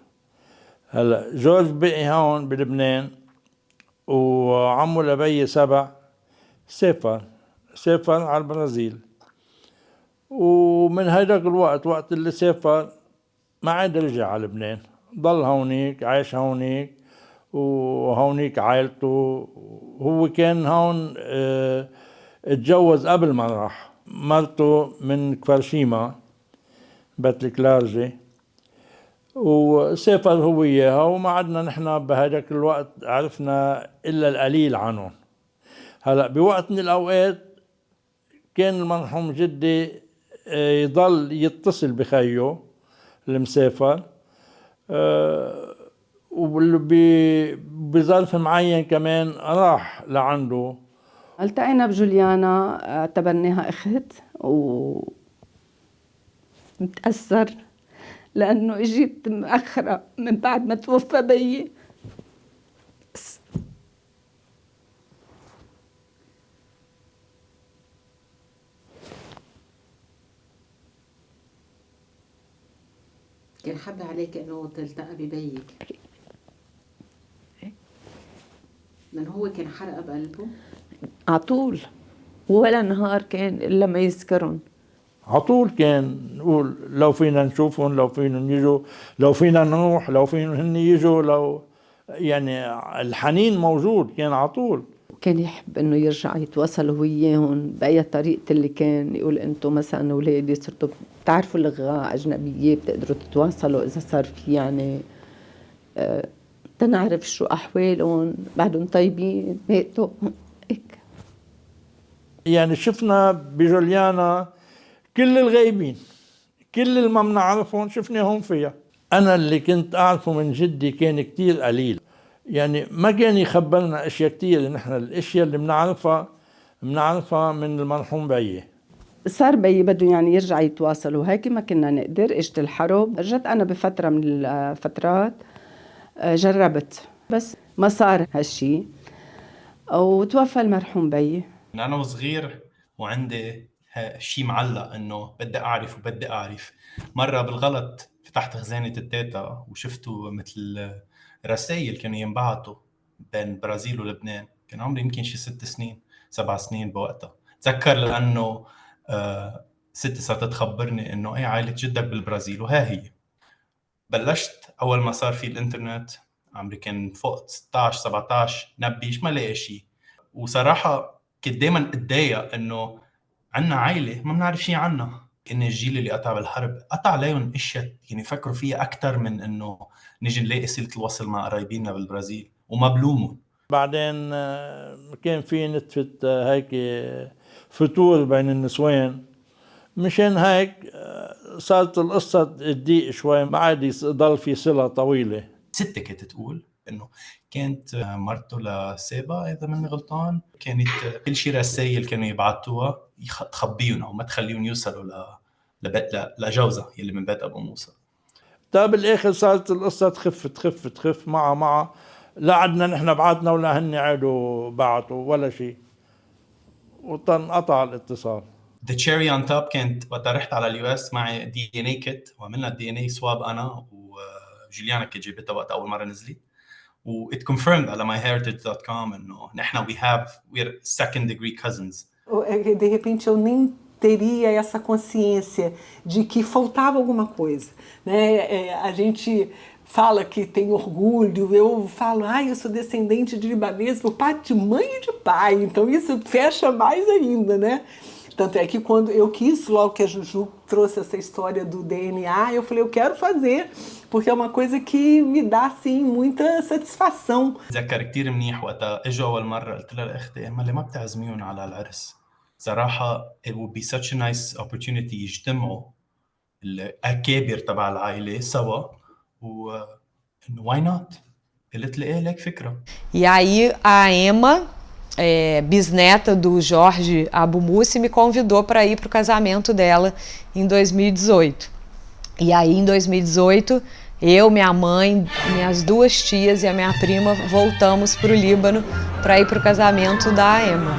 هلا جورج بقي هون بلبنان، وعمو لبيي 7 سافر على البرازيل. ومن هيداك الوقت، وقت اللي سافر ما عاد رجع على لبنان، ضل هونيك، عايش هونيك، وهونيك عائلته هو كان هون اتجوز قبل ما راح. مرته من كفرشيما بيت الكلارجي، وسافر هو وياها، وما عدنا نحن بهذاك الوقت عرفنا إلا القليل عنهم. هلأ بوقت من الأوقات كان المرحوم جدي يضل يتصل بخيه المسافر، وبظرف معين كمان راح لعنده. التقينا بجوليانا، اعتبرناها اخت، ومتأثر لأنه اجيت مأخرة من بعد ما توفى بيي. كان حب عليك انه تلتقى ببيك، لأنه هو كان حرقة بقلبه عطول، ولا نهار كان إلا ما يذكرهم. عطول كان نقول لو فينا نشوفهم، لو فينا يجوا، لو فينا نروح، لو فينا هن يجوا، لو يعني الحنين موجود كان عطول. كان يحب انه يرجع يتواصل هو وياهم باي طريقه، اللي كان يقول انتم مثلا اولادي صرتوا بتعرفوا لغه اجنبيه بتقدروا تتواصلوا اذا صار في يعني تنعرف شو احوالهم، بعدهم طيبين ماتوا هيك. يعني شفنا بجوليانا كل الغايبين، كل اللي ما بنعرفهم شفناهم فيها. انا اللي كنت اعرفه من جدي كان كتير قليل، يعني ما كان يخبرنا اشياء كتير. نحن الاشياء اللي بنعرفها من المرحوم بيي. صار بيي بده يعني يرجع يتواصل وهيك ما كنا نقدر. اجت الحرب، رجعت انا بفتره من الفترات جربت بس ما صار هالشي، وتوفى المرحوم بيي. انا وصغير وعندي شيء معلق انه بدي اعرف وبدي اعرف. مره بالغلط فتحت خزانه الداتا وشفتوا مثل رسائل كانوا ينبعثوا بين برازيل ولبنان. كان عمري يمكن شي 6 سنين 7 سنين بوقتها. تذكر لانه ستي صارت تخبرني انه ايه عائله جدك بالبرازيل، وها هي. بلشت اول ما صار في الانترنت عمري كان فوق 16 17 نبيش ما لاقي شيء. وصراحه كنت دائما اتضايق انه عنا عائله ما بنعرف شيء عنها. كان الجيل اللي قطع بالحرب قطع عليهم اشياء يعني يفكروا فيها اكثر من انه نيجي نلاقي صله الوصل مع قرايبينا بالبرازيل وما بلومهم. بعدين كان في نتفة هيك فتور بين النسوان، مشان هيك صارت القصة تضيق شوي، ما عاد يضل في صلة طويلة. ستة كانت تقول انه كانت مرته لسابا اذا ماني غلطان، كانت كل شيء رسائل كانوا يبعثوها تخبيهم او ما تخليهم يوصلوا لجوزها يلي من بيت ابو موسى. طيب بالاخر صارت القصة تخف مع لا عدنا نحن بعتنا ولا هن عادوا بعتوا ولا شيء، وانقطع الاتصال. The cherry on top كانت وقت رحت على اليو اس معي DNA kit وعملنا DNA swab انا وجوليانا كانت جابتها وقت اول مره نزلت، و it confirmed على myheritage.com انه نحن we're second degree cousins. De repente eu nem teria essa consciência de que faltava alguma coisa, né? A gente fala que tem orgulho, eu falo, eu sou descendente de libanês por parte de mãe e de pai, então isso fecha mais ainda, né? Tanto é que quando eu quis, logo que a Juju trouxe essa história do DNA, eu falei, eu quero fazer, porque é uma coisa que me dá, assim, muita satisfação. تذكر كتير منيح وقتها اجوا أول مرة قلت لها لأختي ما بتعزميهم على العرس. صراحة it would be such a nice opportunity يجتمعوا الأكابر تبع العائلة سوا، و why not؟ قلت لي لك فكرة. E aí a Emma, bisneta do Jorge Abu Mussi, me convidou para ir para o casamento dela em 2018. E aí em 2018, eu, minha mãe, minhas 2 tias e a minha prima voltamos para o Líbano para ir para o casamento da Emma.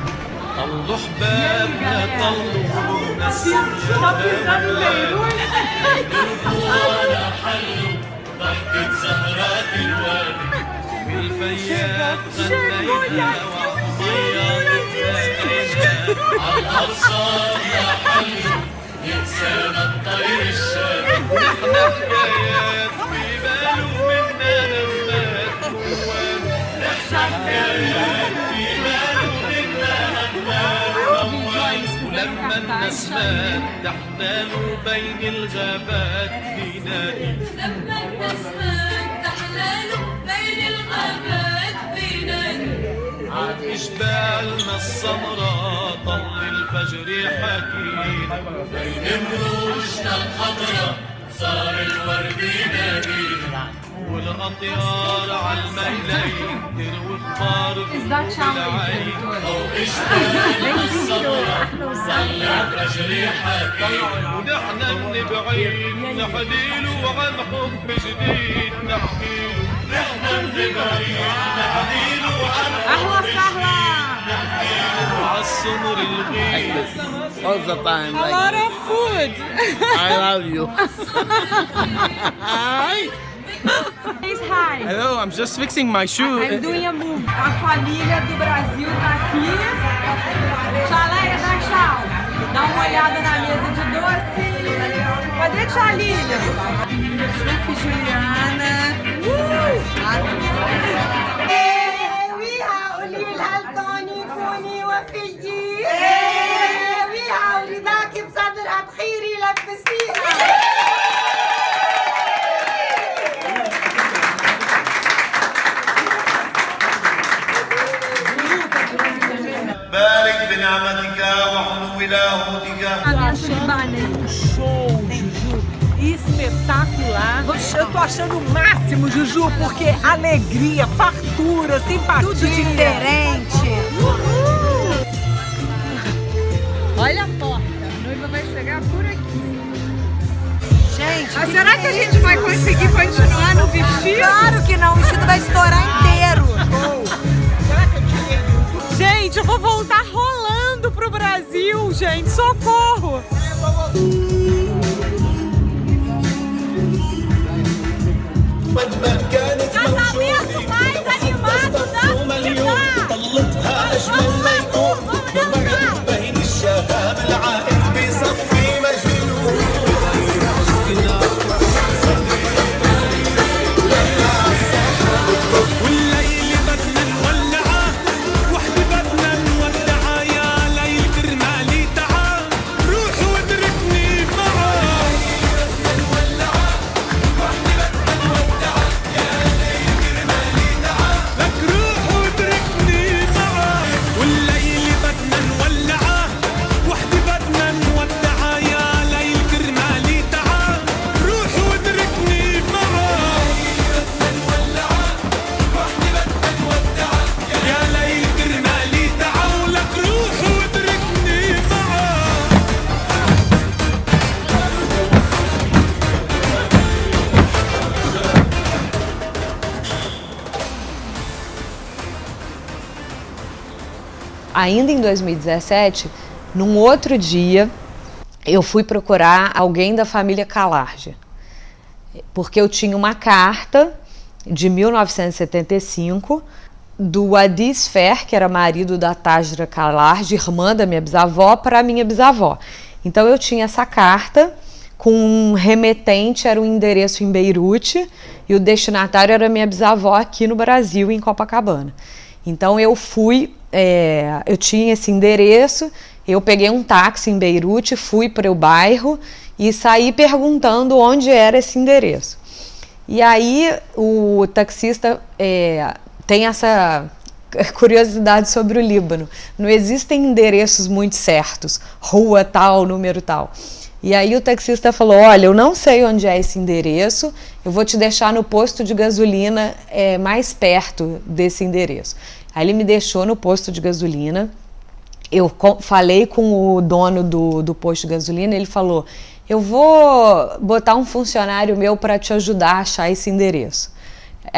عالأبصار يا حلو ينسانا الطير الشام، نحن حكايات في باله منا لما تكون، نحن حكايات في باله لما النسمات تحلال بين الغابات في نادي لما النسمات تحلال بين الغابات في نادي عاد جبالنا السمراء طل الفجر حكينا بين مروجنا الخضراء صار الورد ينادينا والأطيار عالميلين تروي اخبار بالعين فوق جبالنا السمراء طل الفجر حكينا ونحن النبعين نحليله عن حب جديد نحكيله نحن النبعين نحليله عن حب جديد عالسمر الغيب all the time. A lot of food. I love you. Hi. Hi. Hello, I'm just fixing my shoe. I'm doing a move. A família do Brasil tá aqui. Tchaleia, dá tchau. Dá uma olhada na mesa de doce. Cadê tia Lília? Chefe Juliana. بارك بنعمتك وحنو لاهوتك. Show, Juju, espetacular. Eu tô achando o máximo, Juju, porque alegria, fartura, simpatia. Tudo diferente. Olha a porta, a noiva vai chegar por aqui. Gente, mas será que a gente vai conseguir continuar no vestido? Claro que não, o vestido vai estourar inteiro. Gente, eu vou voltar rolando pro Brasil, gente, socorro! Casamento mais animado da Ainda em 2017, num outro dia, eu fui procurar alguém da família Kalarja, porque eu tinha uma carta de 1975 do Adi Sfer, que era marido da Tajra Kalarja, irmã da minha bisavó, para a minha bisavó. Então eu tinha essa carta com um remetente, era um endereço em Beirute, e o destinatário era minha bisavó aqui no Brasil, em Copacabana. Então eu fui, eu tinha esse endereço, eu peguei um táxi em Beirute, fui para o bairro e saí perguntando onde era esse endereço. E aí o taxista tem essa curiosidade sobre o Líbano. Não existem endereços muito certos, rua tal, número tal. E aí o taxista falou, olha, eu não sei onde é esse endereço, eu vou te deixar no posto de gasolina mais perto desse endereço. Aí ele me deixou no posto de gasolina, eu falei com o dono do posto de gasolina, ele falou, eu vou botar um funcionário meu para te ajudar a achar esse endereço.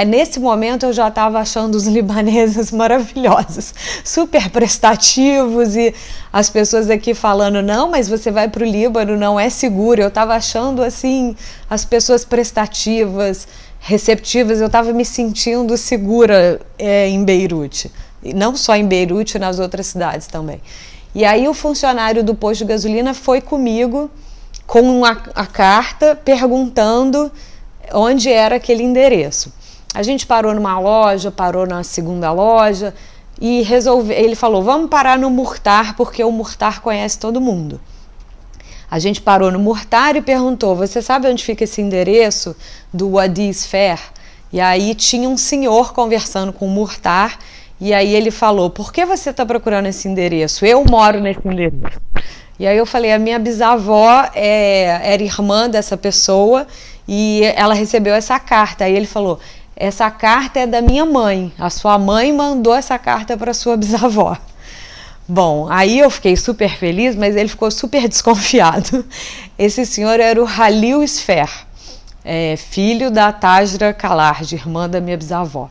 Nesse momento eu já estava achando os libaneses maravilhosos, super prestativos, e as pessoas aqui falando, não, mas você vai para o Líbano, não é seguro. Eu estava achando assim, as pessoas prestativas, receptivas, eu estava me sentindo segura em Beirute. E não só em Beirute, nas outras cidades também. E aí o funcionário do posto de gasolina foi comigo com a carta perguntando onde era aquele endereço. A gente parou numa loja, parou na segunda loja, e ele falou, vamos parar no Murtar, porque o Murtar conhece todo mundo. A gente parou no Murtar e perguntou, você sabe onde fica esse endereço do Wadi Sfer? E aí tinha um senhor conversando com o Murtar, e aí ele falou, por que você está procurando esse endereço? Eu moro nesse endereço. E aí eu falei, a minha bisavó era irmã dessa pessoa e ela recebeu essa carta. Aí ele falou, essa carta é da minha mãe, a sua mãe mandou essa carta para sua bisavó. Bom, aí eu fiquei super feliz, mas ele ficou super desconfiado. Esse senhor era o Halil Sfer, filho da Tajra Kalarj, irmã da minha bisavó.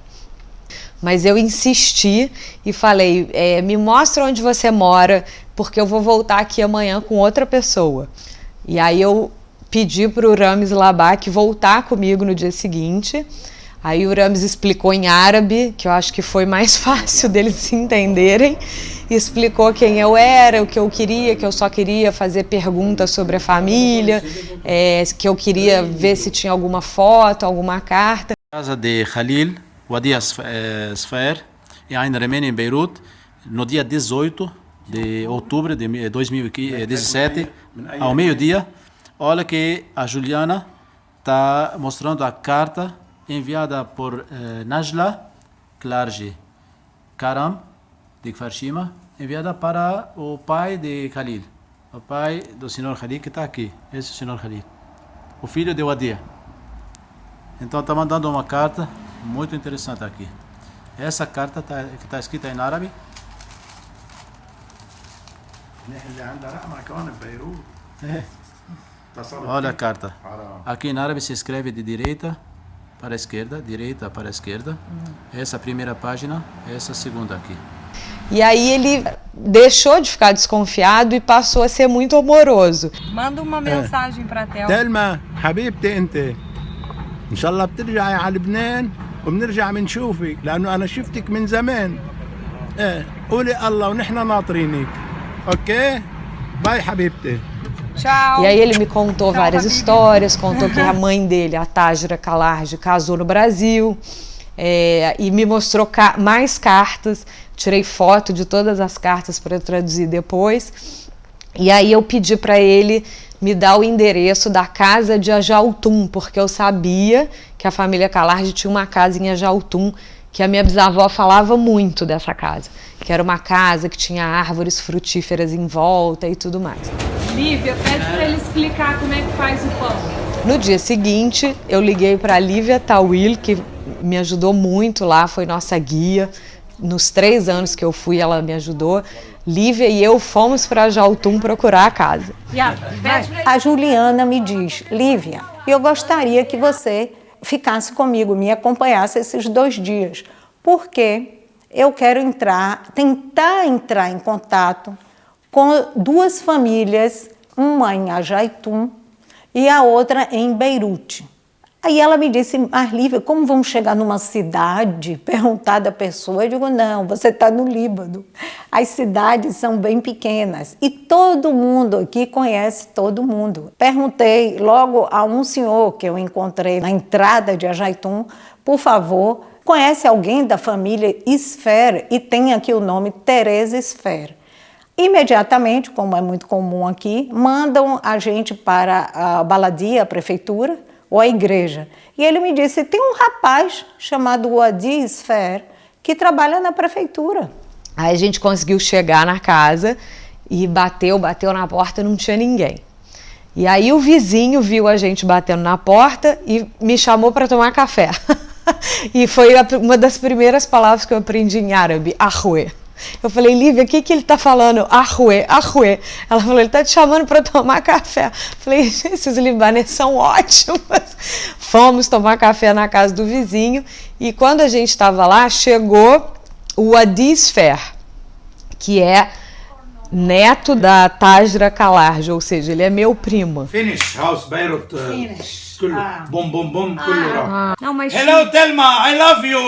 Mas eu insisti e falei, me mostra onde você mora, porque eu vou voltar aqui amanhã com outra pessoa. E aí eu pedi para o Ramiz Labak voltar comigo no dia seguinte. Aí o Ramiz explicou em árabe, que eu acho que foi mais fácil deles se entenderem. Explicou quem eu era, o que eu queria, que eu só queria fazer perguntas sobre a família, que eu queria ver se tinha alguma foto, alguma carta. Casa de Khalil, Wadi Sfer, em Ain Remeni, em Beirut, no dia 18 de outubro de 2017, ao meio-dia. Olha que a Juliana está mostrando a carta enviada por Najla Kalarj Karam, de Kfar Shima, enviada para o pai de Khalil, o pai do senhor Khalil que está aqui, esse senhor Khalil, o filho de Wadia. Então está mandando uma carta muito interessante aqui. Essa carta que está escrita em árabe. Olha a carta. Aqui em árabe se escreve de direita para a esquerda, direita para a esquerda. Essa primeira página, essa segunda aqui. E aí ele deixou de ficar desconfiado e passou a ser muito amoroso. Manda uma mensagem para Thelma. Thelma, حبيبتي انت. ان شاء الله بترجعي على لبنان وبنرجع بنشوفك لانه انا شفتك من زمان. قولي الله ونحن ناطرينك. اوكي؟ باي حبيبتي. Tchau. E aí ele me contou várias histórias, contou que a mãe dele, a Tajra Kalarj, casou no Brasil, e me mostrou mais cartas, tirei foto de todas as cartas para traduzir depois, e aí eu pedi para ele me dar o endereço da casa de Ajaltum, porque eu sabia que a família Kalarj tinha uma casa em Ajaltum, que a minha bisavó falava muito dessa casa, que era uma casa que tinha árvores frutíferas em volta e tudo mais. Lívia, pede para ele explicar como é que faz o pão. No dia seguinte, eu liguei para a Lívia Tawil, que me ajudou muito lá, foi nossa guia. Nos 3 anos que eu fui, ela me ajudou. Lívia e eu fomos para Jaltum procurar a casa. A Juliana me diz, Lívia, eu gostaria que você ficasse comigo, me acompanhasse esses 2 dias, porque eu quero tentar entrar em contato com 2 famílias, uma em Ajaitum e a outra em Beirute. Aí ela me disse, mas Lívia, como vamos chegar numa cidade, perguntar da pessoa? Eu digo, não, você está no Líbano. As cidades são bem pequenas e todo mundo aqui conhece todo mundo. Perguntei logo a um senhor que eu encontrei na entrada de Ajaitum, por favor, conhece alguém da família Sfer? E tem aqui o nome Teresa Sfer. Imediatamente, como é muito comum aqui, mandam a gente para a Baladia, a prefeitura, ou a igreja. E ele me disse, tem um rapaz chamado Wadi Sfer que trabalha na prefeitura. Aí a gente conseguiu chegar na casa e bateu na porta, não tinha ninguém. E aí o vizinho viu a gente batendo na porta e me chamou para tomar café. E foi uma das primeiras palavras que eu aprendi em árabe, ahue. Eu falei, Lívia, o que ele está falando? Ahue, ahue. Ela falou, ele está te chamando para tomar café. Eu falei, esses libaneses são ótimos. Fomos tomar café na casa do vizinho e quando a gente estava lá, chegou o Wadi Sfer, que é neto da Tajra Kalarj, ou seja, ele é meu primo. Finish house Beirut. Finish. Bom, bom, bom, كله. Não, mas Hello Thelma, I love you.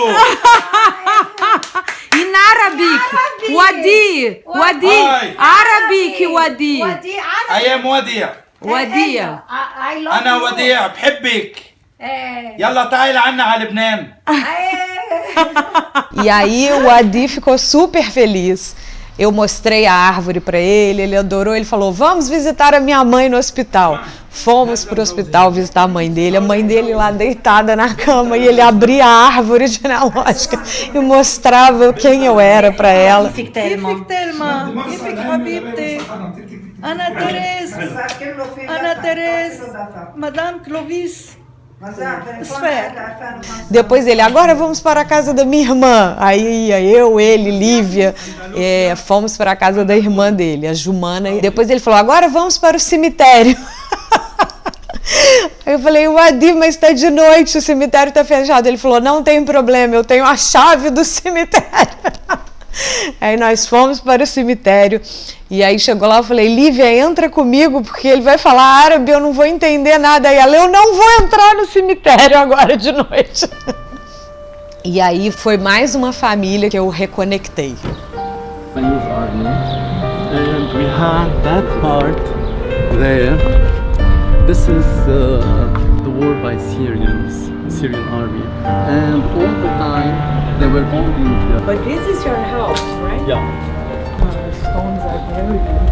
In Arabic, Wadi, Arabic, Wadi. I am Wadia. Wadia. أنا وديع بحبك. يلا تعي لعنا على لبنان. E aí o Adi ficou super feliz. Eu mostrei a árvore para ele, ele adorou, ele falou, vamos visitar a minha mãe no hospital. Fomos para o hospital visitar a mãe dele lá deitada na cama, e ele abria a árvore genealógica e mostrava quem eu era para ela. كيفك تلما كيفك حبيبتي أنا تيريز أنا تيريز مدام كلوفيس. Depois ele, agora vamos para a casa da minha irmã. Aí ia eu, ele, Lívia, fomos para a casa da irmã dele, a Jumana. E depois ele falou, agora vamos para o cemitério. Aí eu falei, Adi, mas está de noite, o cemitério está fechado. Ele falou, não tem problema, eu tenho a chave do cemitério. Aí nós fomos para o cemitério. E aí chegou lá, eu falei, Lívia, entra comigo, porque ele vai falar árabe, eu não vou entender nada. Aí ela, eu não vou entrar no cemitério agora de noite. E aí foi mais uma família que eu reconectei. And we had that part there. This is the war by Syrian army. And all the time they were bombing. But this is your house, right? Yeah. The stones are very good.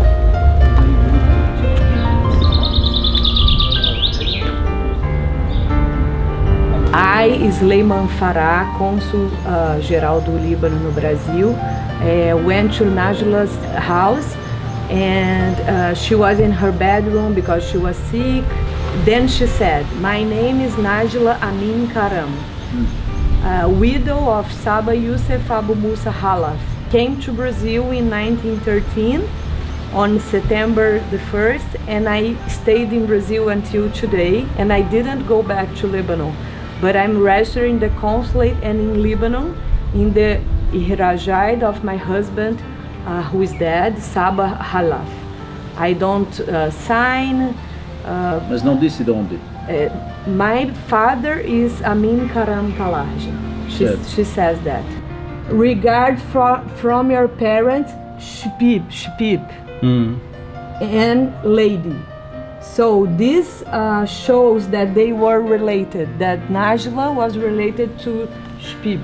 I, Sleiman Farah, Cônsul Geral do Líbano no Brasil, went to Najla's house, and she was in her bedroom because she was sick. Then she said, my name is Najla Amin Karam, widow of Saba Youssef Abu Musa Halaf. Came to Brazil in 1913 on September the 1st, and I stayed in Brazil until today, and I didn't go back to Lebanon. But I'm registered in the consulate and in Lebanon in the Ihrajaid of my husband, who is dead, Saba Halaf. I don't sign. Mas não disse de onde? My father is Amin Karam Talaj. She says that. Regard from your parents, Shpib, and lady. So this shows that they were related, that Najla was related to Shpib.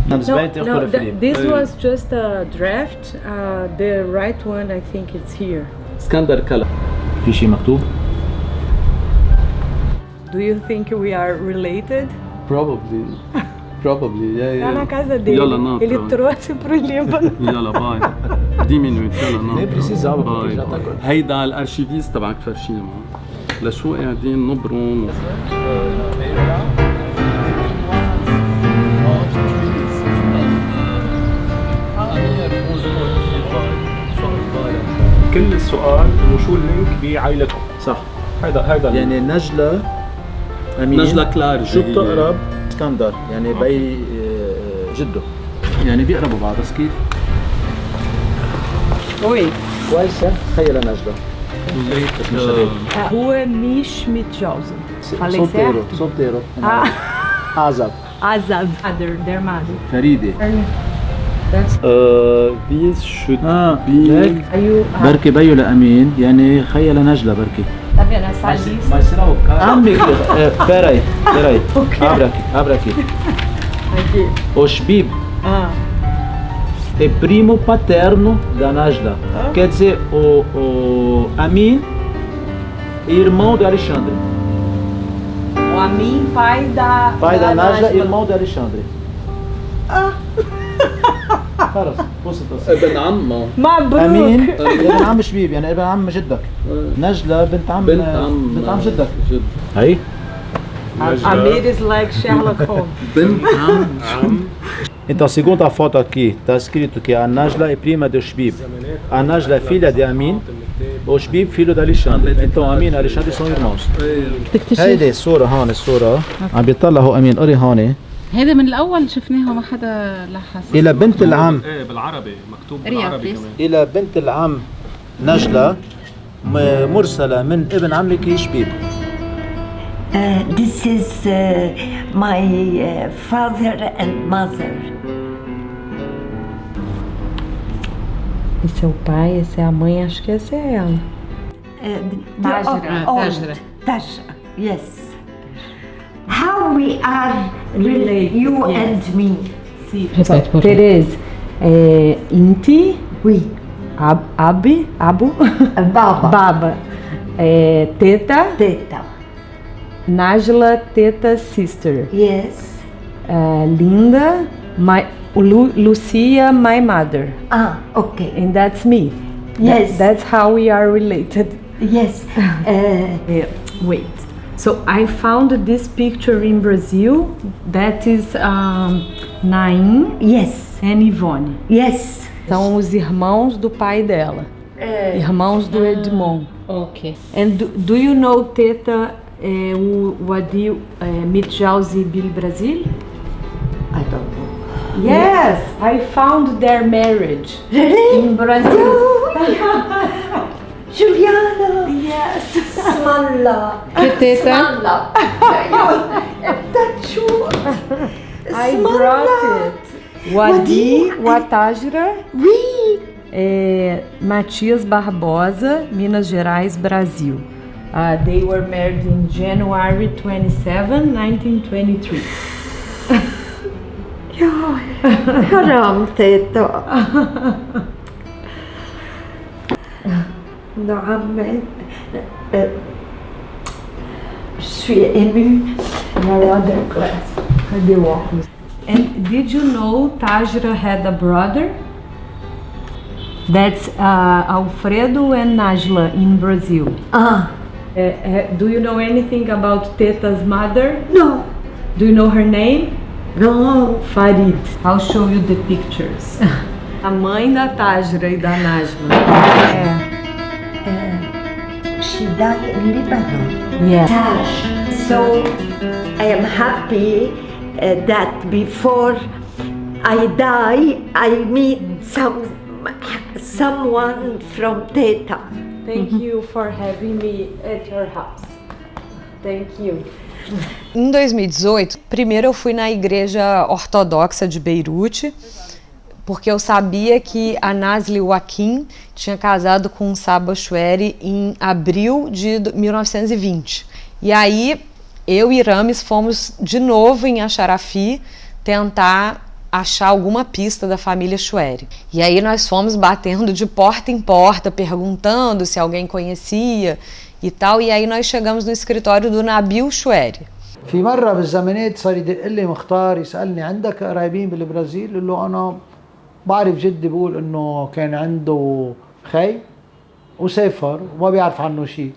No, this was just a draft. The right one, I think it's here. اسكندر كلا. في شيء مكتوب؟ Do you think we are related? Probably. Yeah. Tá na casa dele. Ele trouxe pro Líbano. يلا باي. ديمينويت يلا نام. Nem precisava, porque já باي. هيدا الارشيفيست تبعك فرشيمة. لشو قاعدين نبرون؟ كل السؤال انه شو اللينك بعائلتهم. صح. هيدا يعني نجلة أمين نجلة كلاري شو بتقرب اسكندر يعني بي جده يعني بيقربوا بعض بس كيف؟ Oi. كويسة تخيل نجلة Rua Mishmitjausen. Falei Solteiro, certo? solteiro. Azab. Azab. Their mother. فريدة. These should be. بركي بيو لأمين يعني خيل نجلة بركي. Tá vendo essa lista? Mas será o cara? Ammi, peraí. Abre aqui. Aqui. O Shbib é primo paterno da Najla. Quer dizer, o Amin é irmão de Alexandre. O Amin, pai da Najla, irmão de Alexandre. خلاص وصلت ابن عمه مبروك. امين ابن عم شبيب يعني ابن عم جدك. نجلة بنت عم جدك. هي Amir is like Sherlock Holmes. بنت عم. Então, a segunda foto aqui está escrito que a Najla é prima de Shbib. A Najla é filha de Amin, o Shbib filho de Alexandre. Então, Amin e Alexandre são irmãos. هيدي الصورة هون الصورة عم بيطلع هو أمين قري هون. هذا من الأول شفناها ما حدا لاحظ. إلى بنت العم. ايه بالعربي مكتوب بالعربي كمان. إلى بنت العم نجلة مرسلة من ابن عمك شبيب. This is my father and mother. Esse é o pai, essa é a mãe, acho que essa é ela. Tajra, yes. How we are Relate. You and me. Sì. Teresa, Inti. Oui. Abu. Baba. Teta. Teta. Najla, Teta, sister. Yes. Linda, Lucia, my mother. Okay. And that's me. Yes. That's how we are related. Yes. Wait. So I found this picture in Brazil. That is Naim. Yes. And Ivone. Yes. São os irmãos do pai dela. Irmãos do Edmond. Okay. And do you know Teta Wadi Mitjauzi Bil Brasil? I don't know. Yes, I found their marriage. Really? In Brazil. Juliana. Yes. Smalla. Teta. Smalla. That's true. I brought it. Wadi Watajra. Oui. Matias Barbosa, Minas Gerais, Brasil. They were married in January 27, 1923. Haram, Teta. نعم je suis émue. Another class. Cadê o óculos? And did you know Tajra had a brother? That's Alfredo and Najla in Brazil. Do you know anything about Teta's mother? No. Do you know her name? No. Farid. I'll show you the pictures. A mãe da Tajra e da Najla. She died in Lebanon. Yeah. So I am happy that before I die, I meet someone from Teta. Thank you for having me at your house. Thank you. Em 2018, primeiro eu fui na igreja ortodoxa de Beirute, porque eu sabia que a Nazli Wakim tinha casado com Saba Choueiri em abril de 1920. E aí, eu e Rames fomos de novo em Acharafi tentar achar alguma pista da família Choueiri. E aí nós fomos batendo de porta em porta, perguntando se alguém conhecia e tal. E aí nós chegamos no escritório do Nabil Choueiri. في مرة بالزمانات صار يدق لي مختار يسألني عندك قرايبين بالبرازيل؟ قل له أنا بعرف جدي بقول إنه كان عنده خي وسافر وما بيعرف عنه شيء.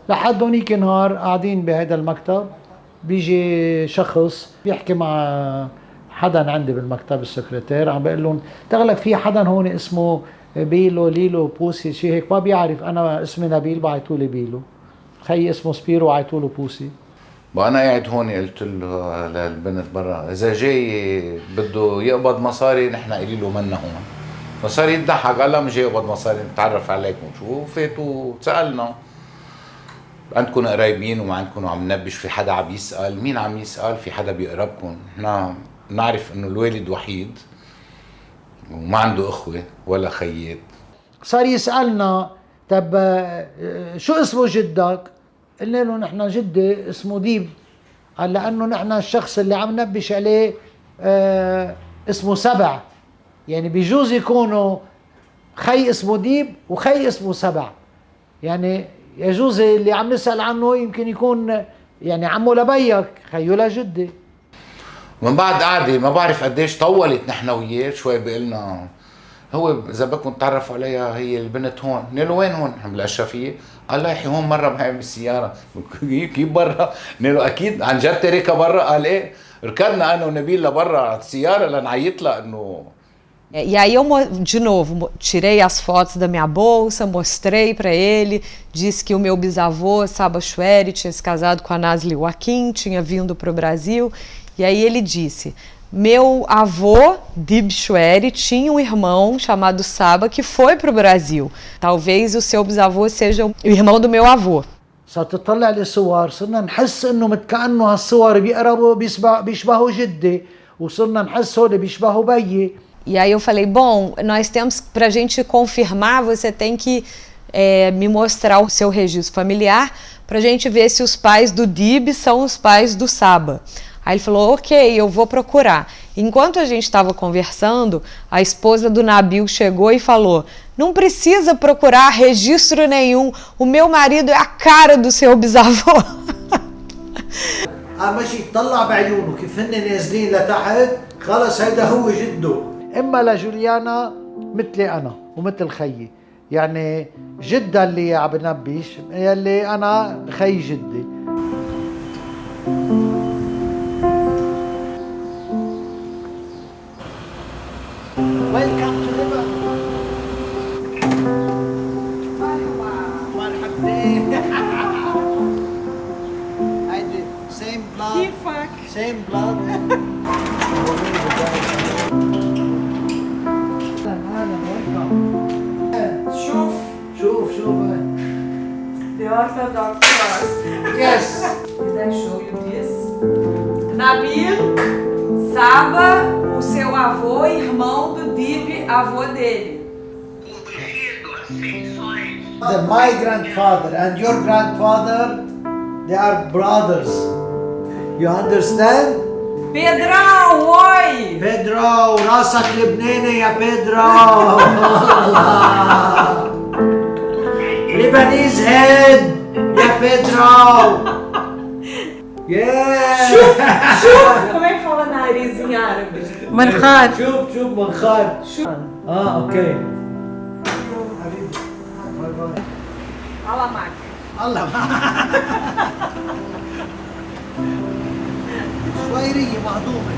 لحد هونيك نهار قاعدين بهذا المكتب بيجي شخص بيحكي مع حدا عندي بالمكتب السكرتير عم بقول لهم تغلق في حدا هون اسمه بيلو ليلو بوسي شيء هيك ما بيعرف انا اسمي نبيل بعتوا لي بيلو خيي اسمه سبيرو وعيطوا له بوسي. وانا قاعد هون قلت له للبنت برا اذا جاي بده يقبض مصاري نحن قايلين له منا هون. مصاري يضحك قال لا مش جاي يقبض مصاري نتعرف عليكم شو فاتوا سالنا عندكم قرايبين وما عندكم عم ننبش في حدا عم يسال مين عم يسال في حدا بيقربكم نحن نعرف انه الوالد وحيد وما عنده اخوه ولا خيات. صار يسالنا طب شو اسمه جدك؟ قلنا له نحن جدي اسمه ديب. قال لانه نحن الشخص اللي عم نبش عليه اسمه سبع يعني بيجوز يكونوا خي اسمه ديب وخي اسمه سبع يعني يجوز اللي عم نسال عنه يمكن يكون يعني عمه لبيك خيو لجدي. من بعد قعدة ما بعرف قديش طولت نحن وياه شوي بقلنا هو اذا بدكم تعرفوا عليها هي البنت هون. قلنا له وين هون؟ بالاشرفيه. قال لا يا اخي هون مره معي بالسياره. كيف برا؟ قلنا له اكيد عن جد تركها برا؟ قال ايه ركبنا انا ونبيل لبرا السياره لنعيط لها انه. E aí eu, de novo, tirei as fotos da minha bolsa, mostrei para ele, disse que o meu bisavô, Saba Choueiri, tinha se casado com a Nazli Wakim, tinha vindo para o Brasil. E aí ele disse, meu avô, Dib Choueiri, tinha um irmão chamado Saba que foi para o Brasil. Talvez o seu bisavô seja o irmão do meu avô. صارت تطلع لي صور صرنا نحس انه كأنه هالصور بيقربوا بيشبهوا جدي وصرنا نحس هول بيشبهوا بيي. E aí eu falei, bom, nós temos, pra gente confirmar, você tem que me mostrar o seu registro familiar pra gente ver se os pais do Dib são os pais do Saba. Aí ele falou, ok, eu vou procurar. Enquanto a gente estava conversando, a esposa do Nabil chegou e falou, não precisa procurar registro nenhum, o meu marido é a cara do seu bisavô. ماشي يطلع بعيونه كيف هن نازلين لتحت خلص هيدا هو جده. اما لجوليانا مثلي انا ومثل خيي، يعني جدها اللي عم بنبش يلي انا خي جدي. Welcome to Lebanon. مرحبتين. هيدي same blood. كيفك؟ Same blood. شوف The Orthodox Cross. Yes. Did I show you this? Nabil, Saba, o seu avô, irmão do Dib, avô dele. My grandfather and your grandfather, they are brothers. You understand? Pedrão, oi! Pedro, راسك لبناني يا بيدرو. Lebanese head يا بيدرو. Yeah. شوف como é que fala nariz em árabe? منخار. شوف منخار. اوكي. Fala máquina. الله شويرية مهضومة.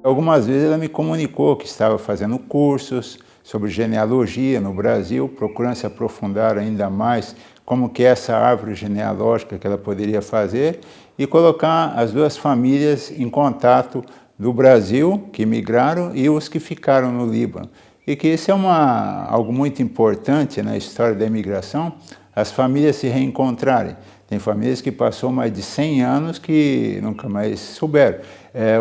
Algumas vezes ela me comunicou que estava fazendo cursos sobre genealogia no Brasil, procurando se aprofundar ainda mais como que é essa árvore genealógica que ela poderia fazer e colocar as duas famílias em contato do Brasil, que migraram, e os que ficaram no Líbano. E que isso é algo muito importante na história da imigração, as famílias se reencontrarem. Tem famílias que passou mais de 100 anos que nunca mais souberam.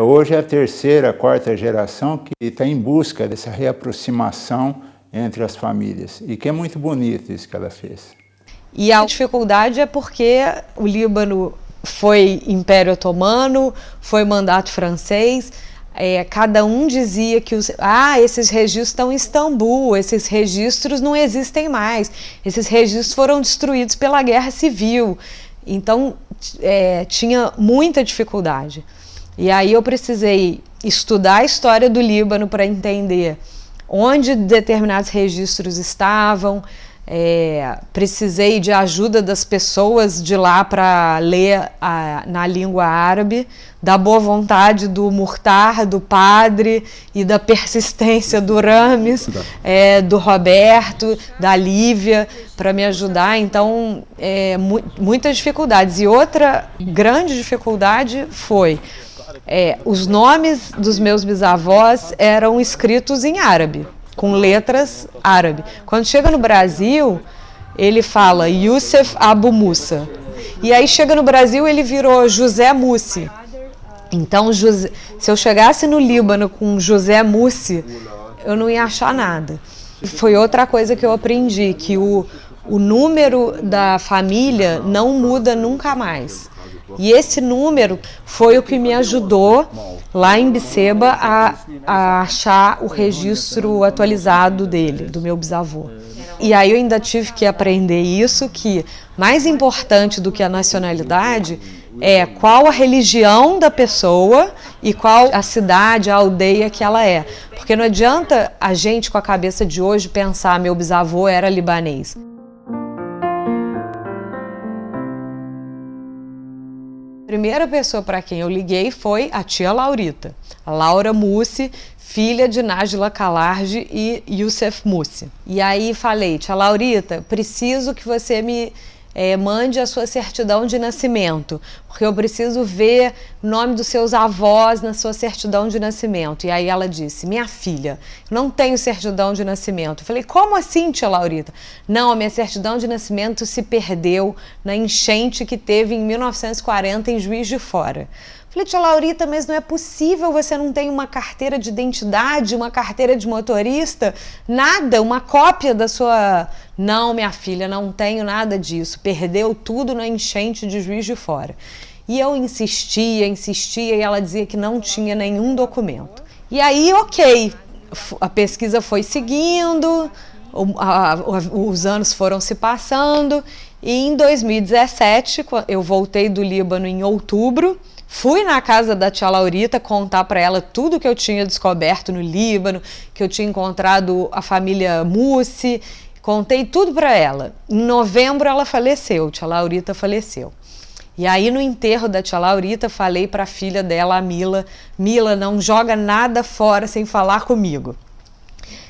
Hoje é a terceira, quarta geração que está em busca dessa reaproximação entre as famílias. E que é muito bonito isso que ela fez. E a dificuldade é porque o Líbano foi Império Otomano, foi mandato francês, cada um dizia que esses registros estão em Istambul, esses registros não existem mais, esses registros foram destruídos pela Guerra Civil, então tinha muita dificuldade. E aí eu precisei estudar a história do Líbano para entender onde determinados registros estavam, precisei de ajuda das pessoas de lá para ler na língua árabe, da boa vontade do Murtar, do padre, e da persistência do Rames, do Roberto, da Lívia, para me ajudar. Então, muitas dificuldades. E outra grande dificuldade foi os nomes dos meus bisavós eram escritos em árabe, com letras árabe. Quando chega no Brasil, ele fala Youssef Abu Musa. E aí chega no Brasil, ele virou José Mussi. Então, se eu chegasse no Líbano com José Mussi, eu não ia achar nada. Foi outra coisa que eu aprendi, que o número da família não muda nunca mais. E esse número foi o que me ajudou lá em Biceba a achar o registro atualizado dele, do meu bisavô. E aí eu ainda tive que aprender isso, que mais importante do que a nacionalidade é qual a religião da pessoa e qual a cidade, a aldeia que ela é. Porque não adianta a gente com a cabeça de hoje pensar meu bisavô era libanês. A primeira pessoa para quem eu liguei foi a tia Laurita, a Laura Mussi, filha de Nájila Kalargi e Youssef Mussi. E aí falei, tia Laurita, preciso que você me mande a sua certidão de nascimento, porque eu preciso ver o nome dos seus avós na sua certidão de nascimento. E aí ela disse, minha filha, não tenho certidão de nascimento. Eu falei, como assim, tia Laurita? Não, a minha certidão de nascimento se perdeu na enchente que teve em 1940 em Juiz de Fora. Falei, tia Laurita, mas não é possível, você não tem uma carteira de identidade, uma carteira de motorista, nada, uma cópia da sua... Não, minha filha, não tenho nada disso, perdeu tudo na enchente de Juiz de Fora. E eu insistia, e ela dizia que não tinha nenhum documento. E aí, ok, a pesquisa foi seguindo, os anos foram se passando, e em 2017, eu voltei do Líbano em outubro, fui na casa da tia Laurita contar para ela tudo que eu tinha descoberto no Líbano, que eu tinha encontrado a família Mussi, contei tudo para ela. Em novembro ela faleceu, tia Laurita faleceu. E aí no enterro da tia Laurita falei para a filha dela, a Mila, Mila, não joga nada fora sem falar comigo.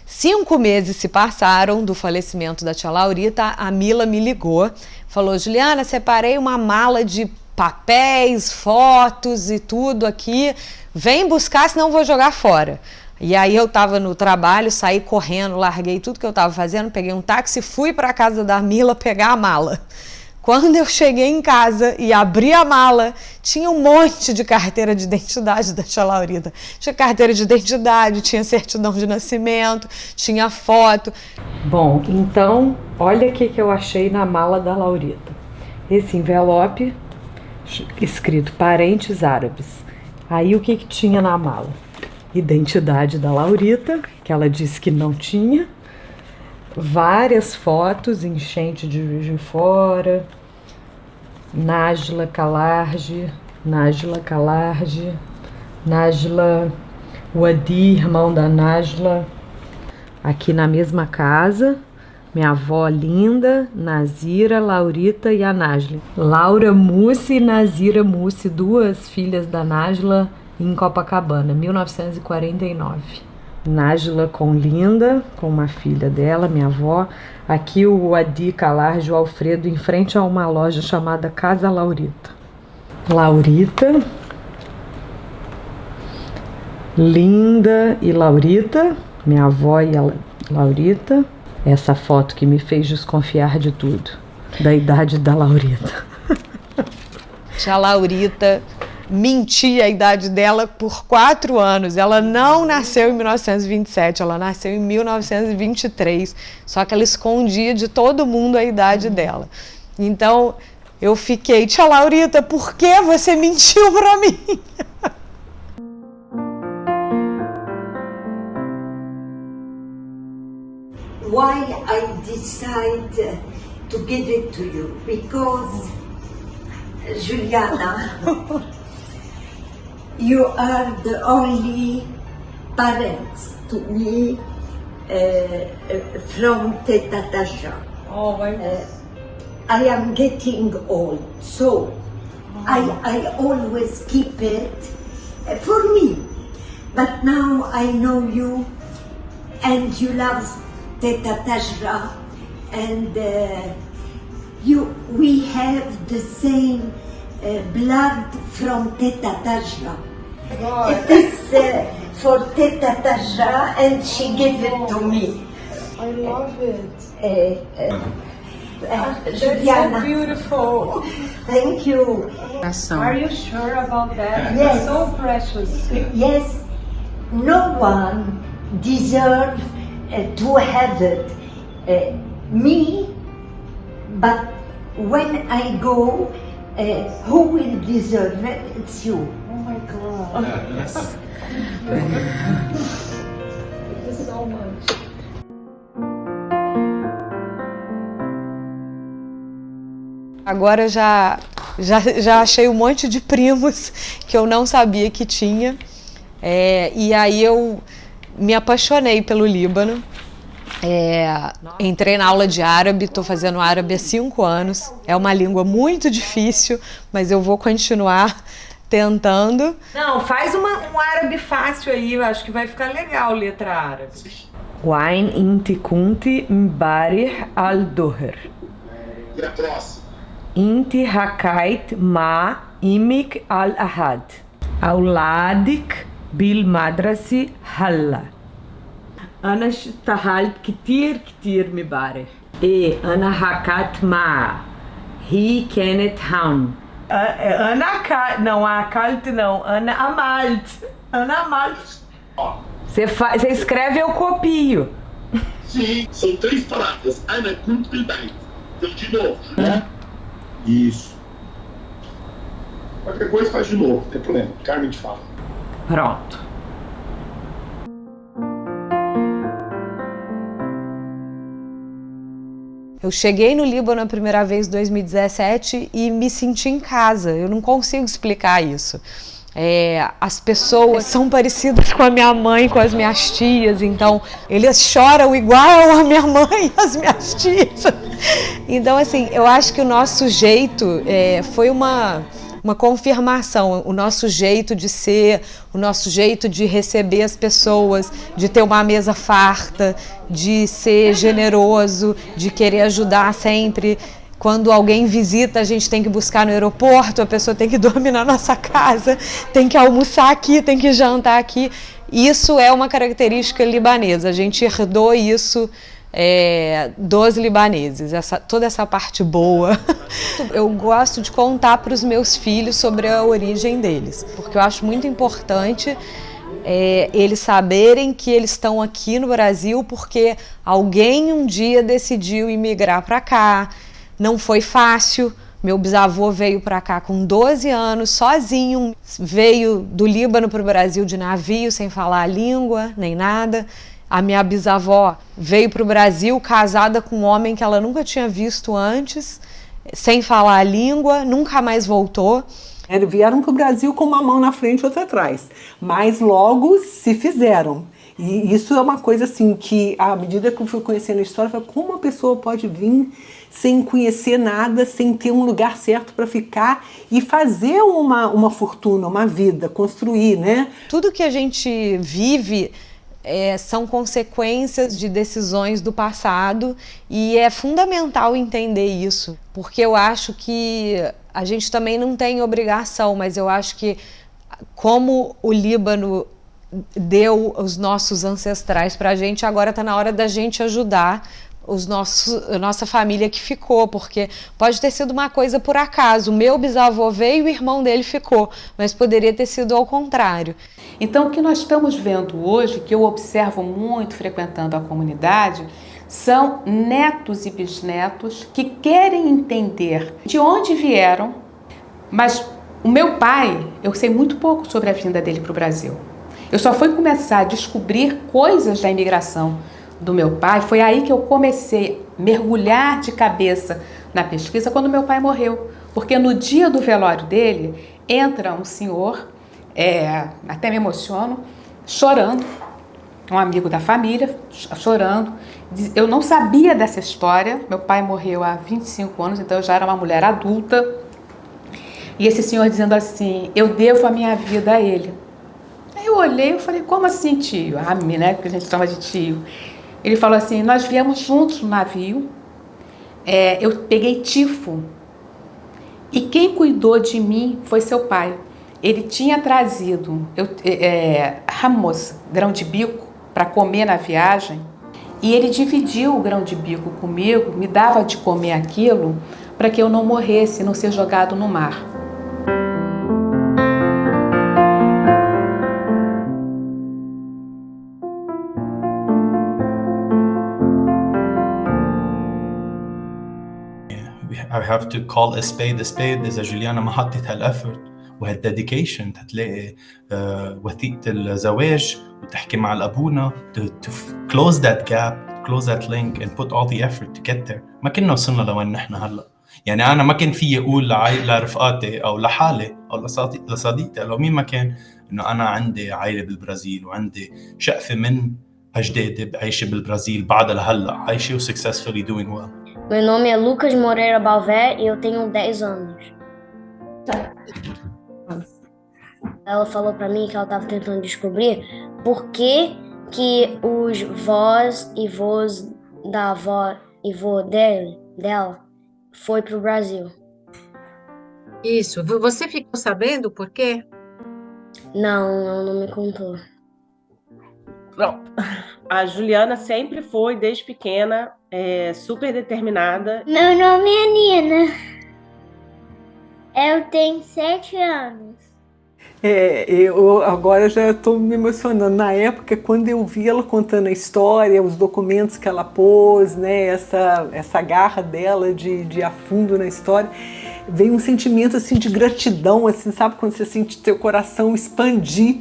5 meses se passaram do falecimento da tia Laurita, a Mila me ligou, falou, Juliana, separei uma mala de papéis, fotos e tudo aqui, vem buscar, senão vou jogar fora. E aí eu estava no trabalho, saí correndo, larguei tudo que eu estava fazendo, peguei um táxi, fui para a casa da Mila pegar a mala. Quando eu cheguei em casa e abri a mala, tinha um monte de carteira de identidade da tia Laurita. Tinha carteira de identidade, tinha certidão de nascimento, tinha foto. Bom, então, olha o que eu achei na mala da Laurita. Esse envelope escrito parentes árabes. Aí o que tinha na mala? Identidade da Laurita, que ela disse que não tinha. Várias fotos, enchente de Juiz de Fora, Nájila Kalargi, Nájila Wadi, irmão da Nájila, aqui na mesma casa, minha avó linda, Nazira, Laurita e a Nájila. Laura Mussi e Nazira Mussi, 2 filhas da Nájila em Copacabana, 1949. Nájila com Linda, com uma filha dela, minha avó. Aqui o Adi Kalargi, o Alfredo, em frente a uma loja chamada Casa Laurita. Laurita, Linda e Laurita, minha avó e a Laurita. Essa foto que me fez desconfiar de tudo, da idade da Laurita. Tia Laurita mentia a idade dela por 4 anos. Ela não nasceu em 1927, ela nasceu em 1923. Só que ela escondia de todo mundo a idade dela. Então, eu fiquei, tia Laurita, por que você mentiu pra mim? Why I decide to give it to you? Because, Juliana, you are the only parents to me from Teta Tasha. Oh my God. I am getting old, so I always keep it for me. But now I know you, and you love Teta Tasha, and we have the same blood from Teta Tasha. It is for Teta Tasha, and she gave it to me. I love it. That's Juliana. so beautiful. Thank you. Are you sure about that? Yes. It's so precious. Yes, no one deserves to have it. Me, but when I go, who will deserve it? It's you. Oh my God. Yes. Thank you so much. Agora já achei um monte de primos que eu não sabia que tinha. E aí eu me apaixonei pelo Líbano. Entrei na aula de árabe, estou fazendo árabe há 5 anos. É uma língua muito difícil, mas eu vou continuar tentando. Não, faz um árabe fácil aí, eu acho que vai ficar legal letra árabe. Wain inti kunti mbarih al-duhr. E a próxima? Inti hakait ma imik al-ahad. Auladik bil madrasi halla. أنا اشتغلت كتير مبارح. أنا حكيت معها. هي كانت هون Não, a Calt não. Ana Amalt. Ana Amalt. Você escreve, eu copio. Sim, são 3 palavras. Ana kunt bilbeit. Então, de novo, né? Isso. Qualquer coisa faz de novo, não tem problema. Carmen te fala. Pronto. Eu cheguei no Líbano a primeira vez em 2017 e me senti em casa. Eu não consigo explicar isso. As pessoas são parecidas com a minha mãe, com as minhas tias, então eles choram igual a minha mãe e as minhas tias. Então, assim, eu acho que o nosso jeito foi uma confirmação, o nosso jeito de ser, o nosso jeito de receber as pessoas, de ter uma mesa farta, de ser generoso, de querer ajudar sempre. Quando alguém visita, a gente tem que buscar no aeroporto, a pessoa tem que dormir na nossa casa, tem que almoçar aqui, tem que jantar aqui. Isso é uma característica libanesa, a gente herdou isso dos libaneses, toda essa parte boa. Eu gosto de contar para os meus filhos sobre a origem deles, porque eu acho muito importante eles saberem que eles estão aqui no Brasil porque alguém um dia decidiu imigrar para cá. Não foi fácil. Meu bisavô veio para cá com 12 anos, sozinho. Veio do Líbano para o Brasil de navio, sem falar a língua, nem nada. A minha bisavó veio para o Brasil casada com um homem que ela nunca tinha visto antes, sem falar a língua, nunca mais voltou. Vieram para o Brasil com uma mão na frente e outra atrás, mas logo se fizeram. E isso é uma coisa assim que, à medida que eu fui conhecendo a história, eu falei, como uma pessoa pode vir sem conhecer nada, sem ter um lugar certo para ficar e fazer uma fortuna, uma vida, construir, né? Tudo que a gente vive são consequências de decisões do passado e é fundamental entender isso, porque eu acho que a gente também não tem obrigação, mas eu acho que como o Líbano deu os nossos ancestrais para a gente, agora está na hora da gente ajudar a nossa família que ficou, porque pode ter sido uma coisa por acaso. O meu bisavô veio e o irmão dele ficou, mas poderia ter sido ao contrário. Então, o que nós estamos vendo hoje, que eu observo muito frequentando a comunidade, são netos e bisnetos que querem entender de onde vieram, mas o meu pai, eu sei muito pouco sobre a vinda dele para o Brasil. Eu só fui começar a descobrir coisas da imigração do meu pai, foi aí que eu comecei a mergulhar de cabeça na pesquisa quando meu pai morreu. Porque no dia do velório dele, entra um senhor, até me emociono, chorando, um amigo da família, chorando. Eu não sabia dessa história, meu pai morreu há 25 anos, então eu já era uma mulher adulta. E esse senhor dizendo assim, eu devo a minha vida a ele. Aí eu olhei e falei, como assim, tio? Né, que a gente chama de tio. Ele falou assim, nós viemos juntos no navio, eu peguei tifo e quem cuidou de mim foi seu pai. Ele tinha trazido hummus, grão de bico, para comer na viagem e ele dividiu o grão de bico comigo, me dava de comer aquilo para que eu não morresse, não ser jogado no mar. I have to call a spade إذا جوليانا ما حطت هالإفورت وهالديديكيشن تلاقي وثيقة الزواج وتحكي مع الأبونا to close that gap, close that link and put all the effort to get there. ما كنا وصلنا لوين نحن هلا. يعني أنا ما كان فيي أقول لرفقاتي أو لحالي أو لصديقتي أو مين ما كان إنه أنا عندي عائلة بالبرازيل وعندي شقفة من أجدادي عايشة بالبرازيل بعد لهلا عايشة و successfully doing well. Meu nome é Lucas Moreira Balvé e eu tenho 10 anos. Ela falou pra mim que ela estava tentando descobrir por que os vós e vós da avó e vô dela foi pro Brasil. Isso. Você ficou sabendo por quê? Não, ela não me contou. Bom, a Juliana sempre foi, desde pequena, super determinada. Meu nome é Nina. Eu tenho 7 anos. Eu agora já estou me emocionando. Na época, quando eu vi ela contando a história, os documentos que ela pôs, né, essa garra dela de ir a fundo na história, veio um sentimento assim de gratidão, assim, sabe, quando você sente teu coração expandir.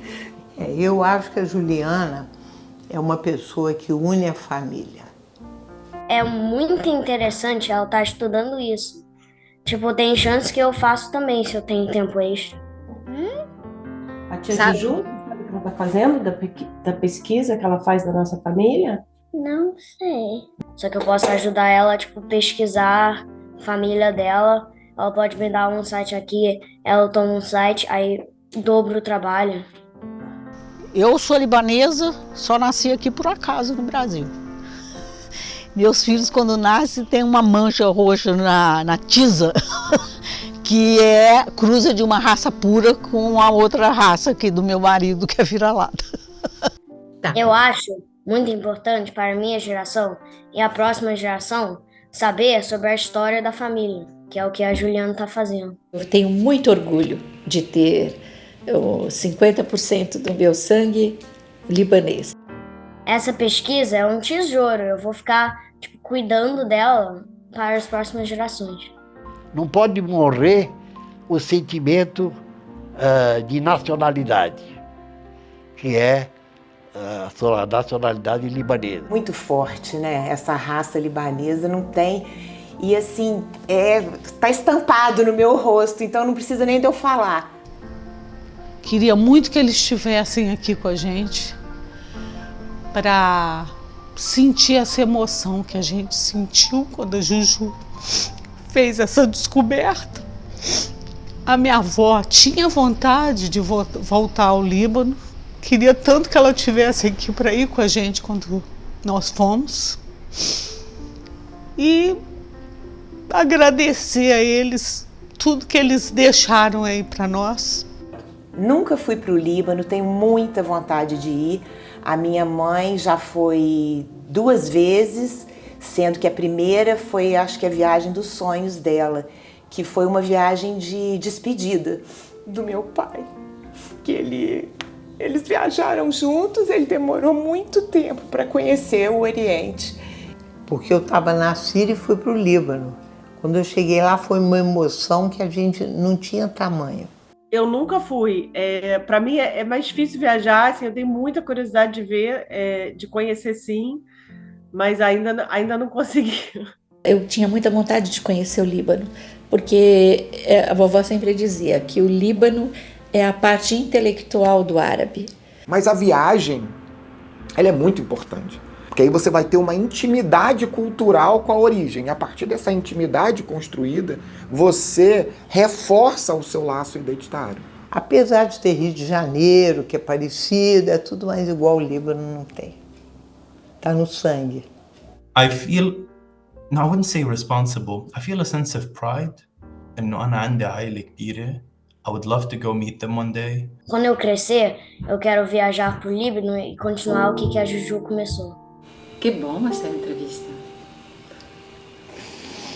Eu acho que a Juliana é uma pessoa que une a família. É muito interessante ela estar estudando isso. Tipo, tem chance que eu faço também, se eu tenho tempo extra. A tia Juju, sabe o que ela tá fazendo da pesquisa que ela faz da nossa família? Não sei. Só que eu posso ajudar ela, tipo, pesquisar a família dela. Ela pode me dar um site aqui, ela toma um site, aí dobro o trabalho. Eu sou libanesa, só nasci aqui por acaso no Brasil. Meus filhos, quando nascem, tem uma mancha roxa na tisa, que é cruza de uma raça pura com a outra raça aqui do meu marido, que é vira-lata. Eu acho muito importante para a minha geração e a próxima geração saber sobre a história da família, que é o que a Juliana está fazendo. Eu tenho muito orgulho de ter 50% do meu sangue libanês. Essa pesquisa é um tesouro, eu vou ficar cuidando dela para as próximas gerações. Não pode morrer o sentimento de nacionalidade, que é a nacionalidade libanesa. Muito forte, né? Essa raça libanesa não tem. E assim, tá estampado no meu rosto, então não precisa nem de eu falar. Queria muito que eles estivessem aqui com a gente para sentir essa emoção que a gente sentiu quando a Juju fez essa descoberta. A minha avó tinha vontade de voltar ao Líbano, queria tanto que ela estivesse aqui para ir com a gente quando nós fomos. E agradecer a eles tudo que eles deixaram aí para nós. Nunca fui para o Líbano, tenho muita vontade de ir. A minha mãe já foi 2 vezes, sendo que a primeira foi, acho que a viagem dos sonhos dela, que foi uma viagem de despedida do meu pai. Que eles viajaram juntos, ele demorou muito tempo para conhecer o Oriente. Porque eu estava na Síria e fui para o Líbano. Quando eu cheguei lá foi uma emoção que a gente não tinha tamanho. Eu nunca fui. Para mim é mais difícil viajar, assim, eu tenho muita curiosidade de ver, de conhecer sim, mas ainda não consegui. Eu tinha muita vontade de conhecer o Líbano, porque a vovó sempre dizia que o Líbano é a parte intelectual do árabe. Mas a viagem, ela é muito importante, porque aí você vai ter uma intimidade cultural com a origem. E a partir dessa intimidade construída, você reforça o seu laço identitário. Apesar de ter Rio de Janeiro, que é parecido, é tudo mais igual o Líbano, não tem. Tá no sangue. I feel, no, I wouldn't say responsible. I feel a sense of pride. إنه أنا عندي عائلة كبيرة. I would love to go meet them one day. Quando eu crescer, eu quero viajar pro Líbano e continuar o que a Juju começou. Que bom essa entrevista.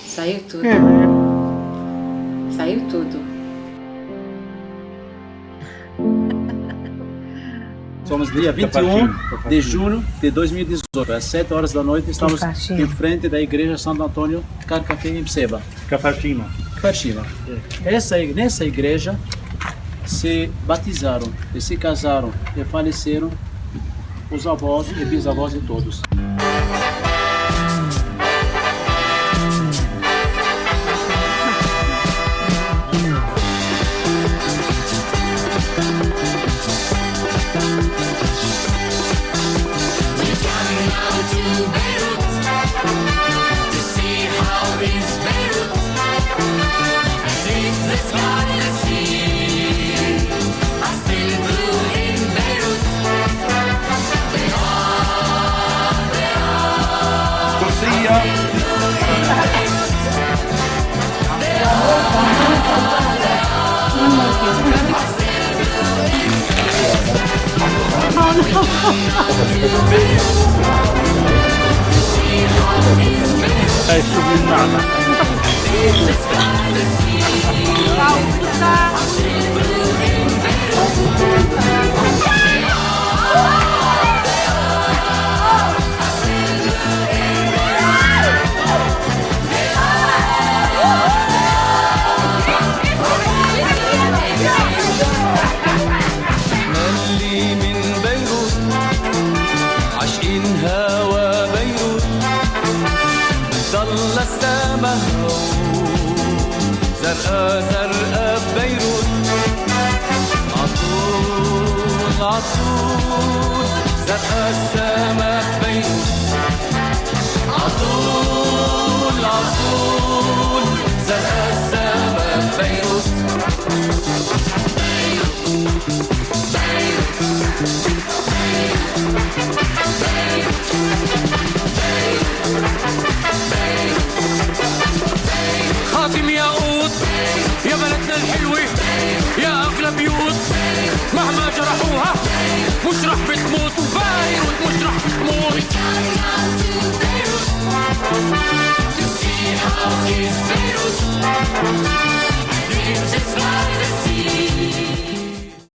Saiu tudo. Saiu tudo. Somos dia 21 de junho de 2018. Às 7 horas da noite estamos em frente da igreja Santo Antônio Carcafé em Pseba. Cafartima. Nessa igreja se batizaram e se casaram e faleceram os avós e bisavós de todos. Hai subito nada. ملي من بيروت عاشقين هوا بيروت ضل السما زرقا زرقا ببيروت عطول عطول زرقا السما ببيروت عطول عطول زرقا السما ببيروت خاتم ياقوت يا بلدنا الحلوة يا أغلى بيوت مهما جرحوها مش رح بتموت وبيروت مش رح بتموت